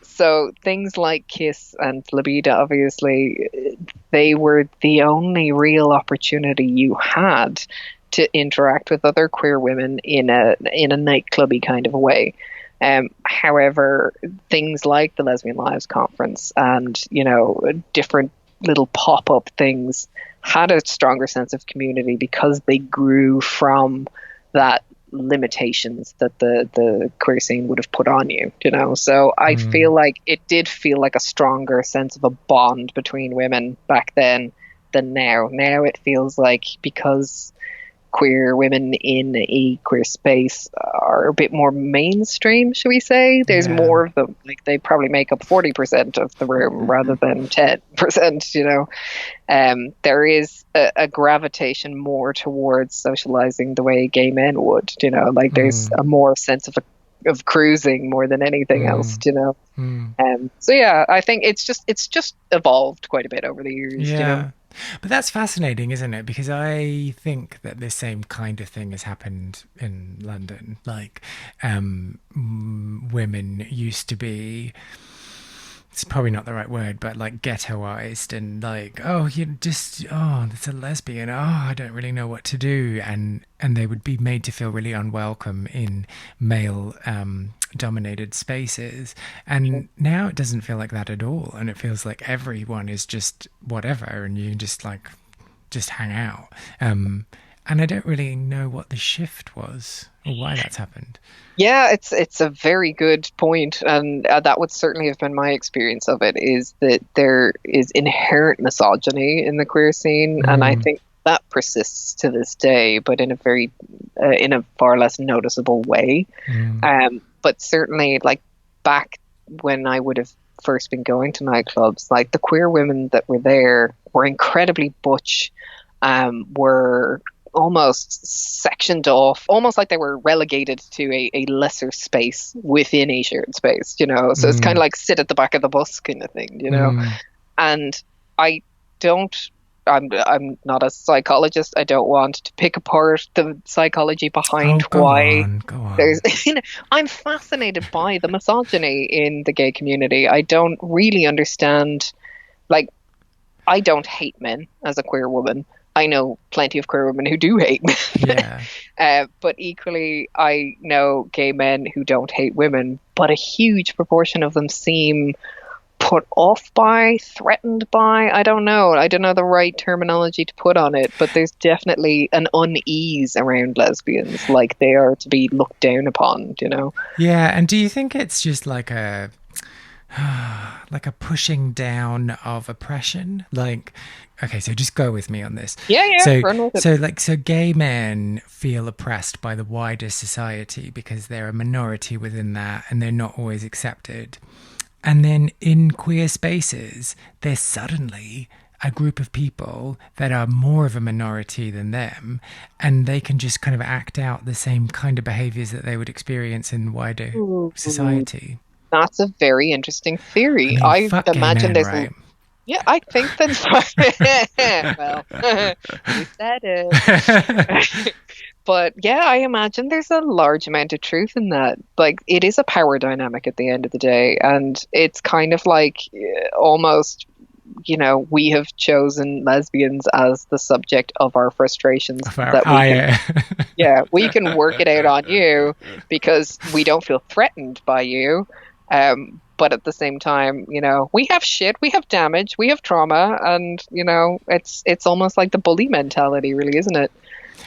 So things like Kiss and Libido, obviously, they were the only real opportunity you had to interact with other queer women in a nightclubby kind of a way. However, things like the Lesbian Lives Conference and, different little pop-up things had a stronger sense of community because they grew from that limitations that the queer scene would have put on you, So I feel like it did feel like a stronger sense of a bond between women back then than now. Now it feels like, because queer women in a queer space are a bit more mainstream, should we say? There's more of them. Like, they probably make up 40% of the room rather than 10%, there is a gravitation more towards socializing the way gay men would, there's a more sense of cruising more than anything else, Mm. So yeah, I think it's just evolved quite a bit over the years. But that's fascinating, isn't it? Because I think that the same kind of thing has happened in London. Like, women used to be, it's probably not the right word, but like ghettoized and like, oh, you just, oh, that's a lesbian. Oh, I don't really know what to do. And they would be made to feel really unwelcome in male dominated spaces. And now it doesn't feel like that at all. And it feels like everyone is just whatever. And you just like, just hang out. And I don't really know what the shift was or why that's happened. Yeah, it's a very good point, and that would certainly have been my experience of it. Is that there is inherent misogyny in the queer scene, and I Mm, think that persists to this day, but in a far less noticeable way. mm, But certainly, like back when I would have first been going to nightclubs, like the queer women that were there were incredibly butch, were almost sectioned off, almost like they were relegated to a lesser space within a shared space, you know? So it's kind of mm, like sit at the back of the bus kind of thing, you know? mm. And I don't, I'm not a psychologist. I don't want to pick apart the psychology behind Oh, go why on, go there's, on. I'm fascinated by the misogyny in the gay community. I don't really understand, like, I don't hate men as a queer woman. I know plenty of queer women who do hate men. Yeah. But equally, I know gay men who don't hate women, but a huge proportion of them seem put off by, threatened by. I don't know. I don't know the right terminology to put on it, but there's definitely an unease around lesbians, like they are to be looked down upon, you know? Yeah, and do you think it's just like a pushing down of oppression? Like, okay, so just go with me on this. Yeah, yeah, So run with it. so gay men feel oppressed by the wider society because they're a minority within that and they're not always accepted. And then in queer spaces, there's suddenly a group of people that are more of a minority than them, and they can just kind of act out the same kind of behaviors that they would experience in wider Ooh, society. that's a very interesting I theory. mean, I fuck gay imagine men, there's right? yeah, I think that's well, you said it. But yeah, I imagine there's a large amount of truth in that. Like, it is a power dynamic at the end of the day, and it's kind of like almost, you know, we have chosen lesbians as the subject of our frustrations Of our that we can, ire. yeah, we can work it out on you because we don't feel threatened by you. But at the same time, you know, we have shit, we have damage, we have trauma, and you know, it's almost like the bully mentality, really, isn't it?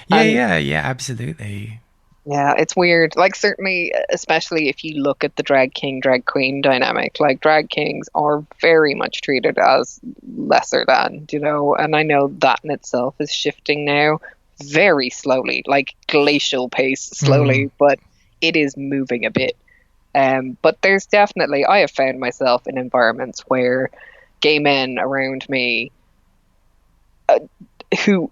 Yeah, And yeah, yeah, absolutely. yeah, it's weird. Like, certainly, especially if you look at the drag king, drag queen dynamic, like drag kings are very much treated as lesser than, you know, and I know that in itself is shifting now very slowly, like glacial pace Mm, slowly, but it is moving a bit. But there's definitely, I have found myself in environments where gay men around me who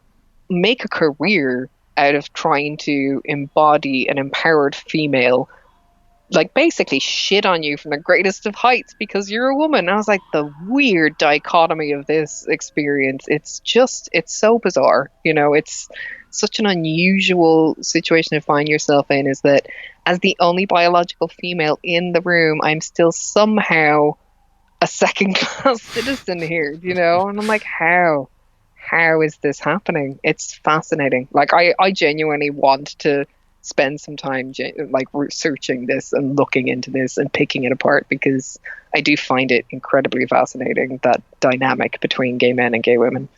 make a career out of trying to embody an empowered female, like basically shit on you from the greatest of heights because you're a woman. I was like, the weird dichotomy of this experience. It's just, it's so bizarre. You know, it's such an unusual situation to find yourself in, is that as the only biological female in the room, I'm still somehow a second class citizen here, you know? And I'm like, how? How is this happening? It's fascinating. Like, I genuinely want to spend some time like researching this and looking into this and picking it apart because I do find it incredibly fascinating, that dynamic between gay men and gay women.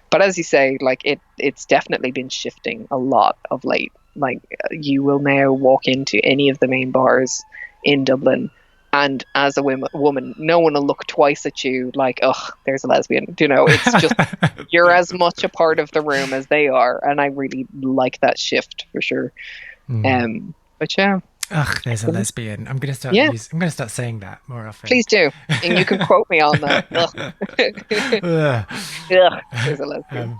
But as you say, like it's definitely been shifting a lot of late. Like, you will now walk into any of the main bars in Dublin, and as a woman, no one will look twice at you like, ugh, there's a lesbian. You know, it's just you're as much a part of the room as they are, and I really like that shift for sure. mm. But yeah, Ugh, there's a lesbian. yeah, I'm gonna start saying that more often. please do, and you can quote me on that. Ugh. Ugh. Ugh, there's a lesbian.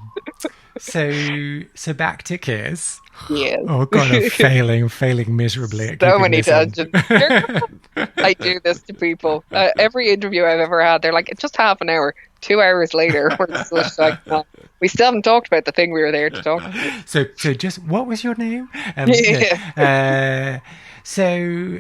Um, so back to Kiss. Yes. Oh god, I'm failing miserably at So keeping many this in. tangents. I do this to people. Every interview I've ever had, they're like, it's just half an hour. 2 hours later, we're still just like, "No, we still haven't talked about the thing we were there to talk about." So just what was your name? No. Yeah. So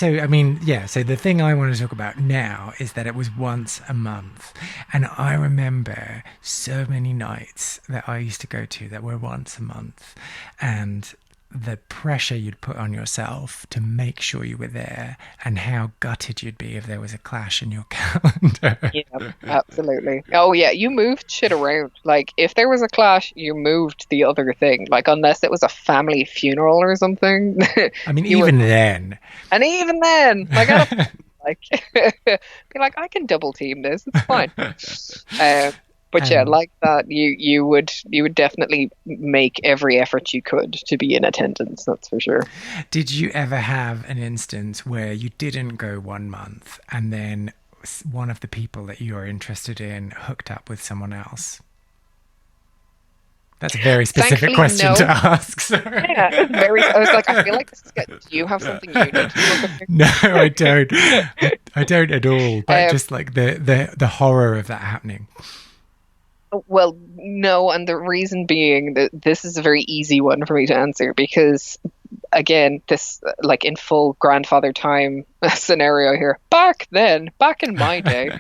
I mean, yeah. So the thing I want to talk about now is that it was once a month, and I remember so many nights that I used to go to that were once a month, and the pressure you'd put on yourself to make sure you were there, and how gutted you'd be if there was a clash in your calendar. Yeah, absolutely. Oh yeah, you moved shit around. Like if there was a clash, you moved the other thing. Like unless it was a family funeral or something, I mean, you were. even then. And even then, like I don't like be like I can double team this. It's fine. But yeah, um, like that, you would definitely make every effort you could to be in attendance. That's for sure. Did you ever have an instance where you didn't go 1 month and then one of the people that you're interested in hooked up with someone else? That's a very specific Thankfully, question to no. ask. Sorry. Yeah, it's very. I was like, I feel like this is good. Do you have something you need to look at? No, I don't. I don't at all. But Um, just like the horror of that happening. Well, no, and the reason being that this is a very easy one for me to answer because, again, this like in full grandfather time scenario here. Back then, back in my day,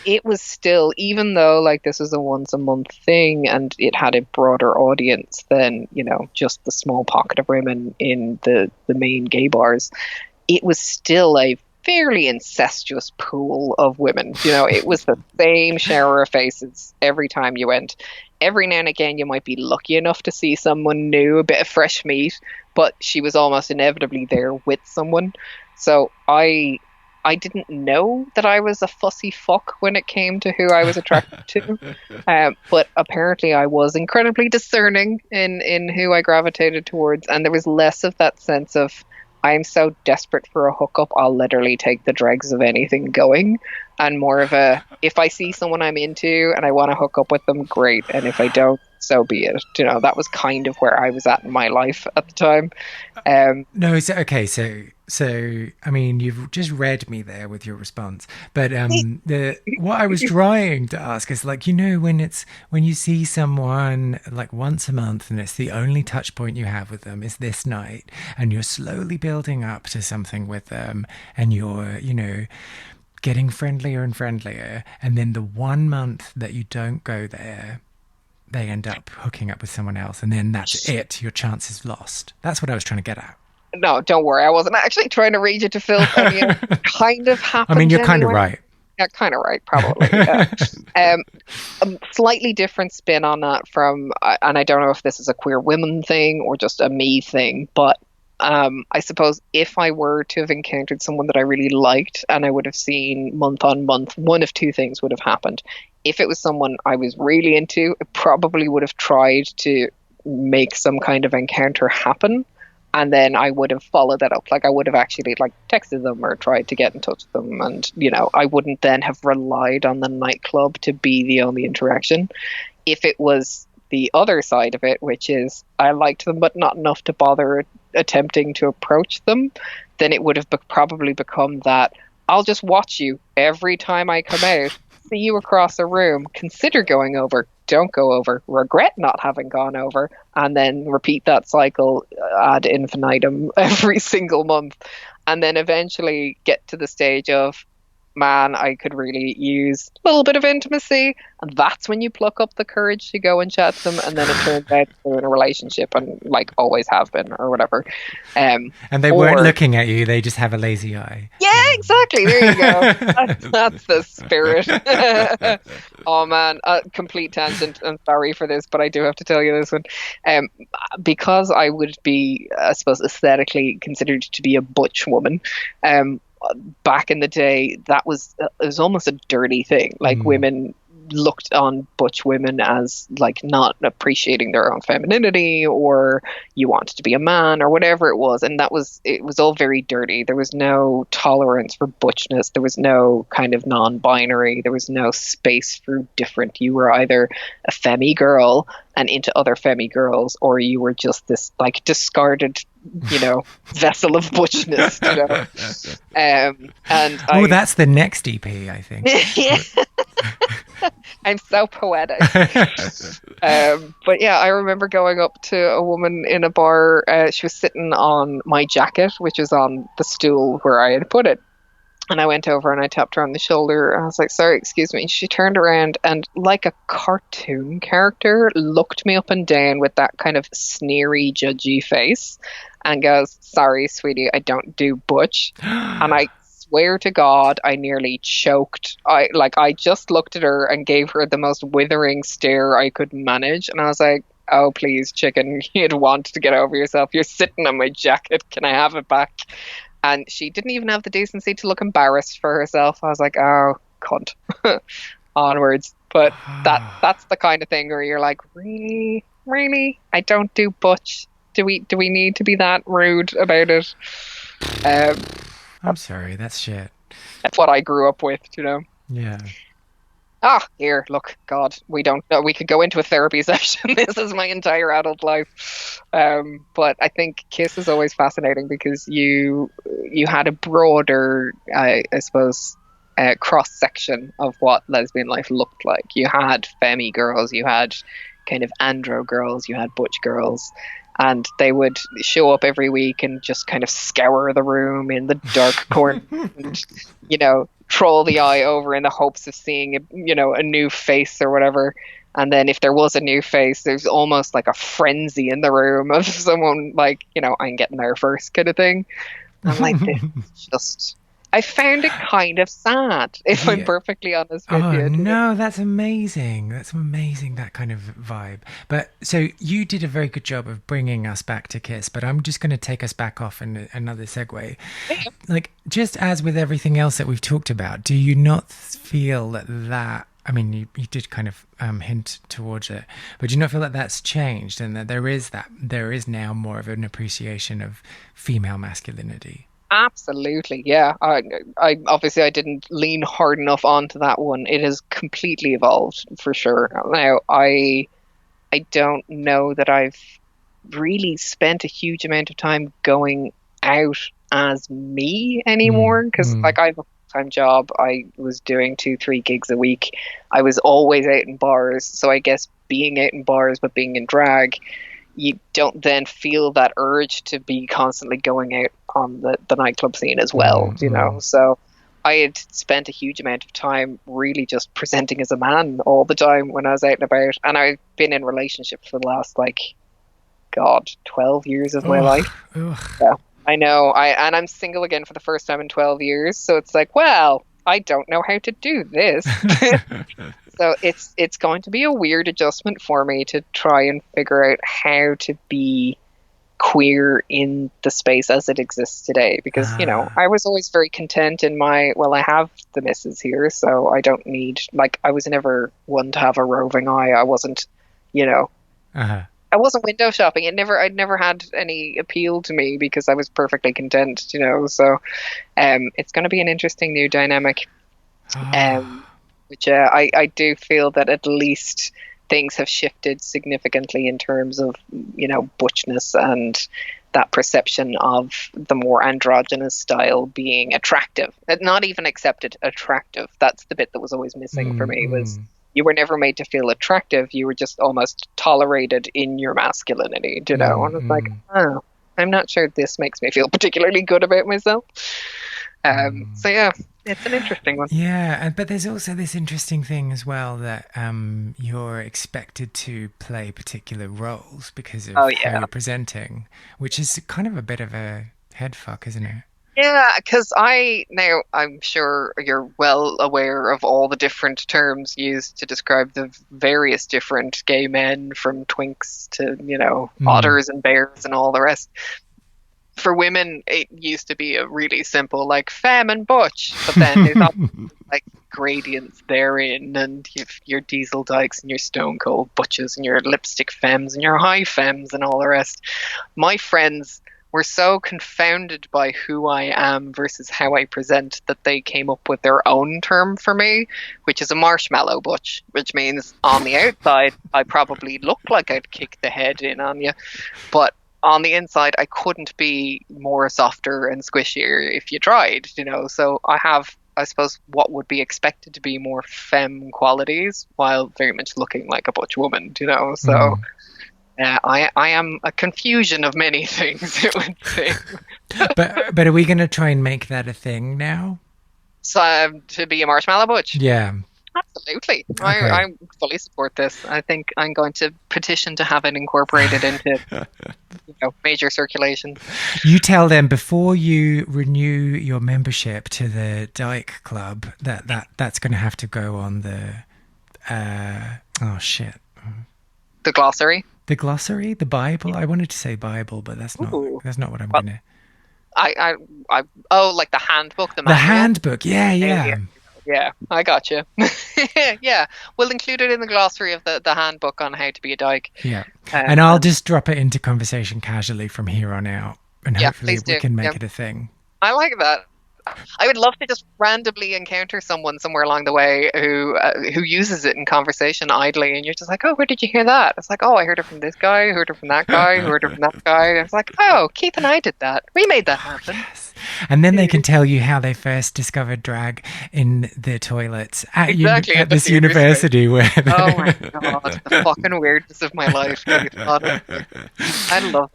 it was still, even though like this was a once a month thing and it had a broader audience than just the small pocket of women in the main gay bars, it was still a fairly incestuous pool of women. It was the same shower of faces every time you went. Every now and again, you might be lucky enough to see someone new, a bit of fresh meat, but she was almost inevitably there with someone. So I didn't know that I was a fussy fuck when it came to who I was attracted to, but apparently I was incredibly discerning in who I gravitated towards, and there was less of that sense of I'm so desperate for a hookup, I'll literally take the dregs of anything going. And more of a, if I see someone I'm into and I want to hook up with them, great. And if I don't, so be it. That was kind of where I was at in my life at the time. No, it's okay. So I mean, you've just read me there with your response. But the what I was trying to ask is like, when you see someone like once a month and it's the only touch point you have with them is this night, and you're slowly building up to something with them, and you're, getting friendlier and friendlier, and then the 1 month that you don't go there, they end up hooking up with someone else, and then that's it. Your chance is lost. That's what I was trying to get at. No, don't worry. I wasn't actually trying to read you to filth. I mean, it kind of I mean, happened you're kind of anyway. right. Yeah, kind of right, probably. Yeah. A slightly different spin on that from, and I don't know if this is a queer women thing or just a me thing, but I suppose if I were to have encountered someone that I really liked and I would have seen month on month, one of two things would have happened. If it was someone I was really into, I probably would have tried to make some kind of encounter happen. And then I would have followed that up. Like I would have actually like texted them or tried to get in touch with them. And, I wouldn't then have relied on the nightclub to be the only interaction. If it was the other side of it, which is I liked them, but not enough to bother attempting to approach them, then it would have probably become that I'll just watch you every time I come out, see you across a room, consider going over, don't go over, regret not having gone over, and then repeat that cycle ad infinitum every single month. And then eventually get to the stage of, man, I could really use a little bit of intimacy. And that's when you pluck up the courage to go and chat to them. And then it turns out they're in a relationship and like always have been or whatever. And they weren't looking at you. They just have a lazy eye. Yeah, exactly. There you go. That's the spirit. Oh man, complete tangent. I'm sorry for this, but I do have to tell you this one. Because I would be, I suppose, aesthetically considered to be a butch woman. Back in the day, it was almost a dirty thing. Like women looked on butch women as like not appreciating their own femininity, or you wanted to be a man or whatever it was, and it was all very dirty. There was no tolerance for butchness. There was no kind of non-binary. There was no space for different. You were either a femi girl and into other femi girls, or you were just this like discarded vessel of butchness. And Oh, I, that's the next EP, I think. yeah, I'm so poetic. But yeah, I remember going up to a woman in a bar. She was sitting on my jacket, which was on the stool where I had put it. And I went over and I tapped her on the shoulder. And I was like, sorry, excuse me. And she turned around and, like a cartoon character, looked me up and down with that kind of sneery, judgy face and goes, sorry, sweetie, I don't do butch. And I swear to God, I nearly choked. I just looked at her and gave her the most withering stare I could manage. And I was like, oh, please, chicken, you'd want to get over yourself. You're sitting on my jacket. Can I have it back? And she didn't even have the decency to look embarrassed for herself. I was like, oh, cunt. Onwards. But that's the kind of thing where you're like, really? Really? I don't do butch. Do we need to be that rude about it? I'm sorry, that's shit. That's what I grew up with, Yeah. Here, look, God, we don't know. We could go into a therapy session. This is my entire adult life. But I think Kiss is always fascinating because you had a broader, I suppose, cross section of what lesbian life looked like. You had femme girls, you had kind of andro girls, you had butch girls, and they would show up every week and just kind of scour the room in the dark corner and, troll the eye over in the hopes of seeing a new face or whatever. And then if there was a new face, there's almost like a frenzy in the room of someone like, I'm getting there first kind of thing. I'm like, this is just, I found it kind of sad, if I'm perfectly honest with you. No, that's amazing. That's amazing, that kind of vibe. But so you did a very good job of bringing us back to Kiss, but I'm just going to take us back off in another segue. Yeah. Like, just as with everything else that we've talked about, do you not feel that I mean, you did kind of hint towards it, but do you not feel that that's changed and that there is now more of an appreciation of female masculinity? Absolutely, yeah. I obviously I didn't lean hard enough onto that one. It has completely evolved for sure. Now I don't know that I've really spent a huge amount of time going out as me anymore because like I have a full-time job. I was doing 2-3 gigs a week. I was always out in bars, so I guess being out in bars but being in drag, you don't then feel that urge to be constantly going out on the nightclub scene as well, So I had spent a huge amount of time really just presenting as a man all the time when I was out and about. And I've been in relationships for the last, 12 years of my life. Yeah, I know. I'm single again for the first time in 12 years. So it's like, well, I don't know how to do this. So it's going to be a weird adjustment for me to try and figure out how to be queer in the space as it exists today. Because, I was always very content in I have the missus here, so I don't need, I was never one to have a roving eye. I wasn't, I wasn't window shopping. I'd never had any appeal to me because I was perfectly content, So it's going to be an interesting new dynamic. Which I do feel that at least things have shifted significantly in terms of, butchness and that perception of the more androgynous style being attractive. Not even accepted, attractive. That's the bit that was always missing for me, was you were never made to feel attractive. You were just almost tolerated in your masculinity, And it's like, I'm not sure this makes me feel particularly good about myself. So yeah, it's an interesting one. Yeah, but there's also this interesting thing as well that you're expected to play particular roles because of how you're presenting, which is kind of a bit of a head fuck, isn't it? Yeah, because I'm sure you're well aware of all the different terms used to describe the various different gay men, from twinks to, otters and bears and all the rest. For women, it used to be a really simple, femme and butch, but then there's gradients therein, and you've your diesel dykes and your stone cold butches and your lipstick femmes and your high femmes and all the rest. My friends were so confounded by who I am versus how I present that they came up with their own term for me, which is a marshmallow butch, which means on the outside I probably look like I'd kick the head in on you, but on the inside, I couldn't be more softer and squishier if you tried, So I have, I suppose, what would be expected to be more femme qualities while very much looking like a butch woman. So Mm. I am a confusion of many things, it would seem. But are we going to try and make that a thing now? So to be a marshmallow butch. Yeah. Absolutely. Okay. I fully support this. I think I'm going to petition to have it incorporated into major circulation. You tell them before you renew your membership to the Dyke Club that's going to have to go on the oh shit, The glossary. the glossary, the Bible. I wanted to say Bible, but Ooh. that's not what I'm Well, gonna. oh, like the handbook, the The manual. handbook. Yeah, yeah, Yeah, I got you. Yeah, we'll include it in the glossary of the handbook on how to be a dyke. yeah. And I'll And just drop it into conversation casually from here on out, and yeah, hopefully please we do. can Yeah, make it a thing. I like that. I would love to just randomly encounter someone somewhere along the way who uses it in conversation idly, and you're just like, oh, where did you hear that? It's like, oh, I heard it from this guy, heard it from that guy, heard it from that guy. And it's like, oh, Keith and I did that. We made that happen. Yes. And then they can tell you how they first discovered drag in the toilets at, Exactly at at the this theater space. university where Oh my God, the fucking weirdness of my life. Honestly. I love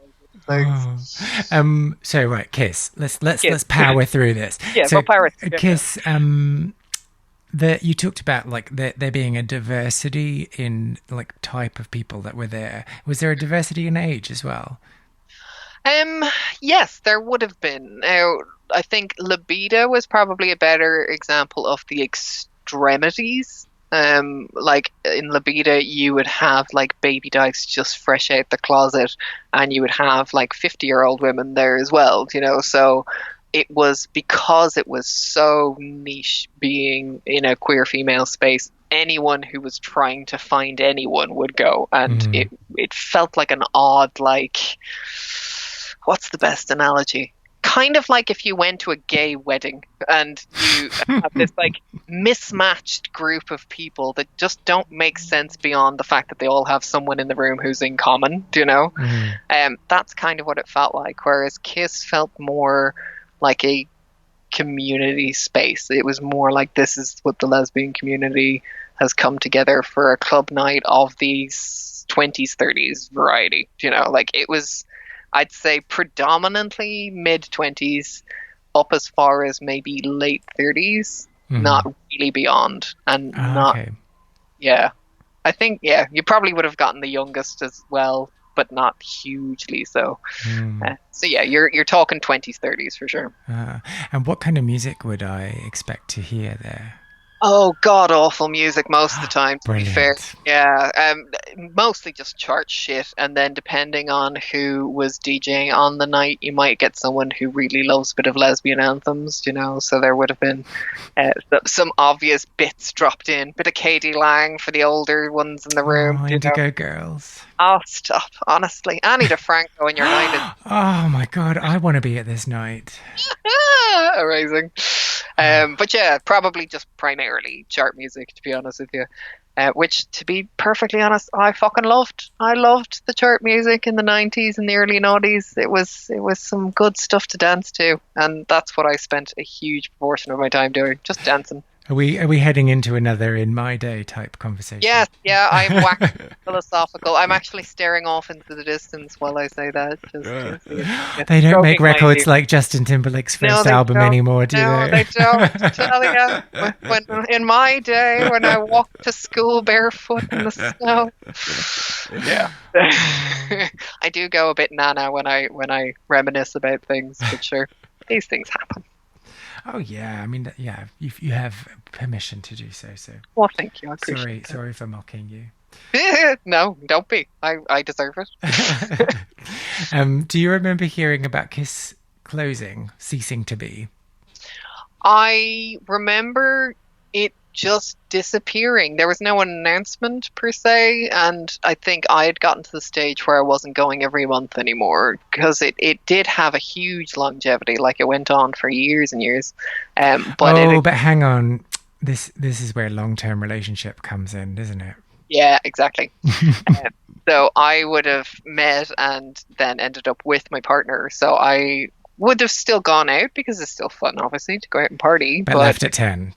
those things. Oh. So right, Kiss. Kiss. Let's power through this. Yeah, So go pirates. Yeah. Kiss, that you talked about like there being a diversity in like type of people that were there. Was there a diversity in age as well? Um, yes, there would have been. Now, I think libido was probably a better example of the extremities. Like in libido, you would have like baby dykes just fresh out the closet, and you would have like 50-year-old women there as well. So it was because it was so niche being in a queer female space. Anyone who was trying to find anyone would go, and Mm. it felt like an odd, like, what's the best analogy? Kind of like if you went to a gay wedding and you have this like mismatched group of people that just don't make sense beyond the fact that they all have someone in the room who's in common. Mm. That's kind of what it felt like. Whereas Kiss felt more like a community space. It was more like this is what the lesbian community has come together for a club night of the 20s, 30s variety. Like it was, I'd say, predominantly mid 20s up as far as maybe late 30s, not really beyond. And not, Okay. yeah. I think, yeah, you probably would have gotten the youngest as well, but not hugely so. Mm. So yeah, you're talking 20s, 30s for sure. And what kind of music would I expect to hear there? Oh, god awful music most of the time, to be fair. Brilliant. Yeah, mostly just chart shit, and then depending on who was DJing on the night, you might get someone who really loves a bit of lesbian anthems. So there would have been some obvious bits dropped in, bit of Katie Lang for the older ones in the room. Oh, Indigo Girls. Oh, stop! Honestly, Annie DeFranco in your night Oh my god, I want to be at this night. is amazing. But yeah, probably just primarily chart music, to be honest with you. Which, to be perfectly honest, I fucking loved. I loved the chart music in the 90s and the early noughties. It was some good stuff to dance to, and that's what I spent a huge proportion of my time doing, just dancing. Are we heading into another in my day type conversation? Yes, yeah, I'm waxing philosophical. I'm actually staring off into the distance while I say that. They don't make stroking my records view. like Justin Timberlake's No, first they album don't. anymore, do No, they? they don't. Tell you, when in my day, when I walked to school barefoot in the snow. Yeah, I do go a bit nana when I reminisce about things, but sure, these things happen. Oh yeah, I mean, yeah, you have permission to do so. So Well, thank you. I appreciate sorry for mocking you. it. No, don't be. I deserve it. Do you remember hearing about Kiss ceasing to be? I remember it just disappearing. There was no announcement per se, and I think I had gotten to the stage where I wasn't going every month anymore because it did have a huge longevity. Like it went on for years and years. But But hang on, this is where long-term relationship comes in, isn't it? yeah, exactly. So I would have met and then ended up with my partner. So I would have still gone out because it's still fun, obviously, to go out and party. But But left at 10.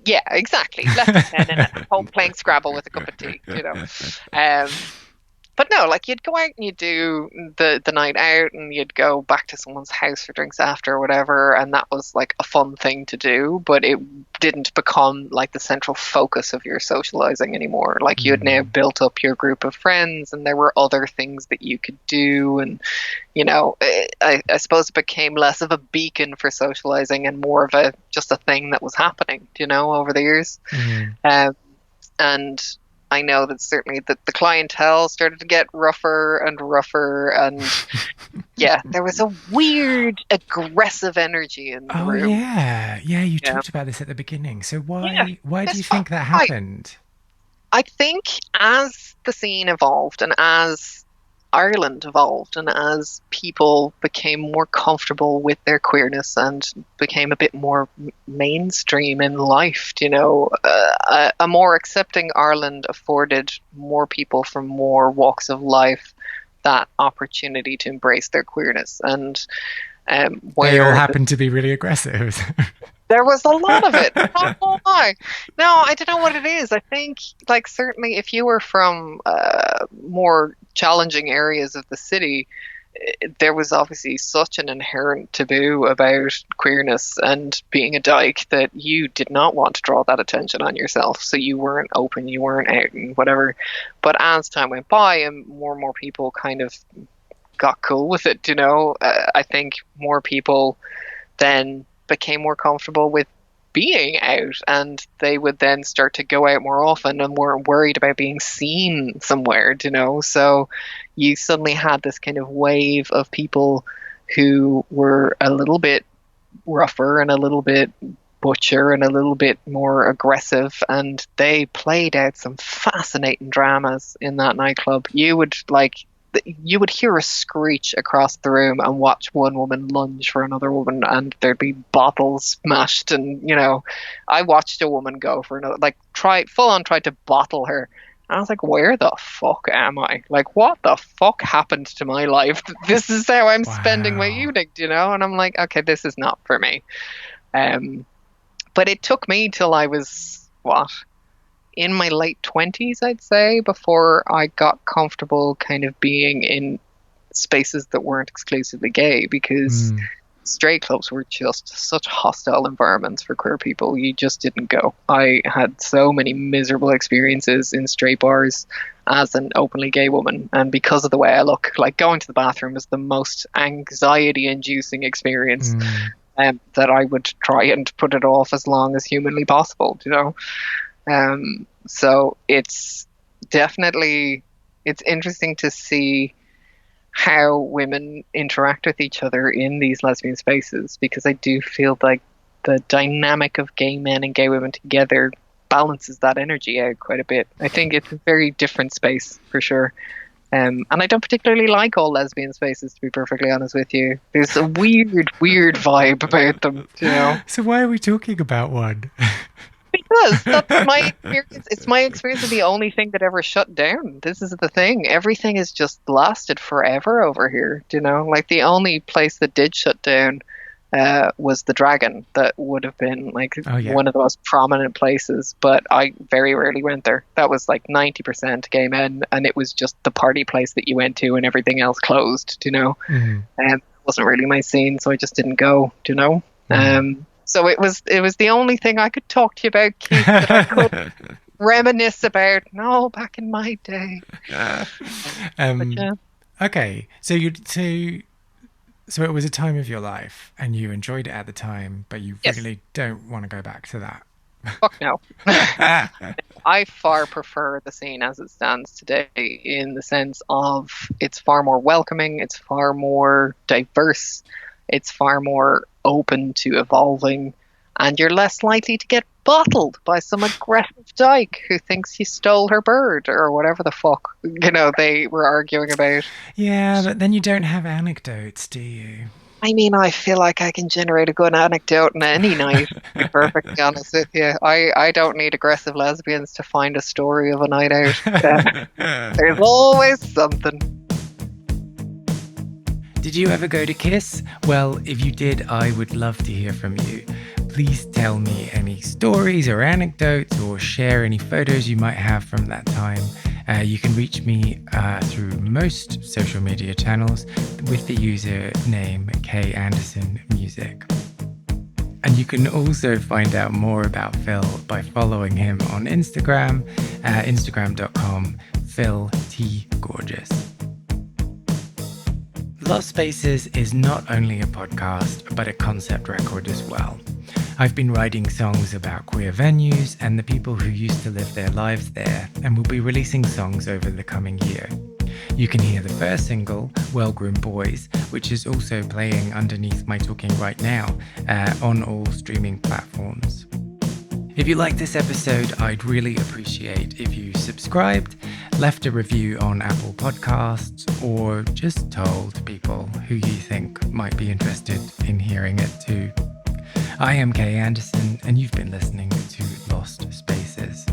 yeah, exactly. Left at 10 and at home playing Scrabble with a cup of tea, but no, like you'd go out and you'd do the night out and you'd go back to someone's house for drinks after or whatever, and that was like a fun thing to do, but it didn't become like the central focus of your socializing anymore. Like you had now Mm. built up your group of friends and there were other things that you could do, and I suppose it became less of a beacon for socializing and more of a just a thing that was happening, over the years. Mm. Um, and I know that certainly the clientele started to get rougher and rougher, and yeah, there was a weird aggressive energy in the Oh room. yeah, yeah. You Yeah, talked about this at the beginning. So yeah, why do you this think that I happened? I think as the scene evolved and as Ireland evolved and as people became more comfortable with their queerness and became a bit more mainstream in life, a more accepting Ireland afforded more people from more walks of life that opportunity to embrace their queerness. And They all where happen to be really aggressive. there was a lot of it. Not gonna lie. No, I don't know what it is. I think, like, certainly if you were from more challenging areas of the city, there was obviously such an inherent taboo about queerness and being a dyke that you did not want to draw that attention on yourself. So you weren't open, you weren't out, and whatever. But as time went by and more people kind of got cool with it, I think more people then became more comfortable with being out, and they would then start to go out more often and weren't worried about being seen somewhere, so you suddenly had this kind of wave of people who were a little bit rougher and a little bit butcher and a little bit more aggressive, and they played out some fascinating dramas in that nightclub. You would hear a screech across the room and watch one woman lunge for another woman, and there'd be bottles smashed. And I watched a woman go for another, like, tried to bottle her. And I was like, where the fuck am I? Like, what the fuck happened to my life? This is how I'm spending my Wow. evening, And I'm like, okay, this is not for me. Um, but it took me till I was, what, in my late 20s, I'd say, before I got comfortable kind of being in spaces that weren't exclusively gay, because Mm. straight clubs were just such hostile environments for queer people. You just didn't go. I had so many miserable experiences in straight bars as an openly gay woman, and because of the way I look, like, going to the bathroom is the most anxiety inducing experience, Mm. that I would try and put it off as long as humanly possible. So it's definitely, it's interesting to see how women interact with each other in these lesbian spaces, because I do feel like the dynamic of gay men and gay women together balances that energy out quite a bit. I think it's a very different space for sure. And I don't particularly like all lesbian spaces, to be perfectly honest with you. There's a weird vibe about them. So why are we talking about one? Because that's my experience. It's my experience of the only thing that ever shut down. This is the thing. Everything has just lasted forever over here. Like, the only place that did shut down was the Dragon. That would have been like Oh yeah. one of the most prominent places, but I very rarely went there. That was like 90% gay men, and it was just the party place that you went to, and everything else closed. Mm. And it wasn't really my scene, so I just didn't go. Mm. So it was the only thing I could talk to you about, Keith, that I could reminisce about. No, back in my day. But yeah. Okay, so it was a time of your life, and you enjoyed it at the time, but you Yes. really don't want to go back to Fuck no. that. I far prefer the scene as it stands today, in the sense of it's far more welcoming, it's far more diverse, it's far more open to evolving, and you're less likely to get bottled by some aggressive dyke who thinks you stole her bird or whatever the fuck they were arguing about. Yeah, but then you don't have anecdotes, do you? I mean, I feel like I can generate a good anecdote in any night, to be perfectly honest with you. I don't need aggressive lesbians to find a story of a night out. There's always something. Did you ever go to Kiss? Well, if you did, I would love to hear from you. Please tell me any stories or anecdotes or share any photos you might have from that time. You can reach me through most social media channels with the username KAndersonMusic. And you can also find out more about Phil by following him on Instagram, instagram.com/PhilTGorgeous. Lost Spaces is not only a podcast, but a concept record as well. I've been writing songs about queer venues and the people who used to live their lives there, and will be releasing songs over the coming year. You can hear the first single, Well-Groomed Boys, which is also playing underneath my talking right now on all streaming platforms. If you like this episode, I'd really appreciate if you subscribed, left a review on Apple Podcasts, or just told people who you think might be interested in hearing it too. I am Kay Anderson, and you've been listening to Lost Spaces.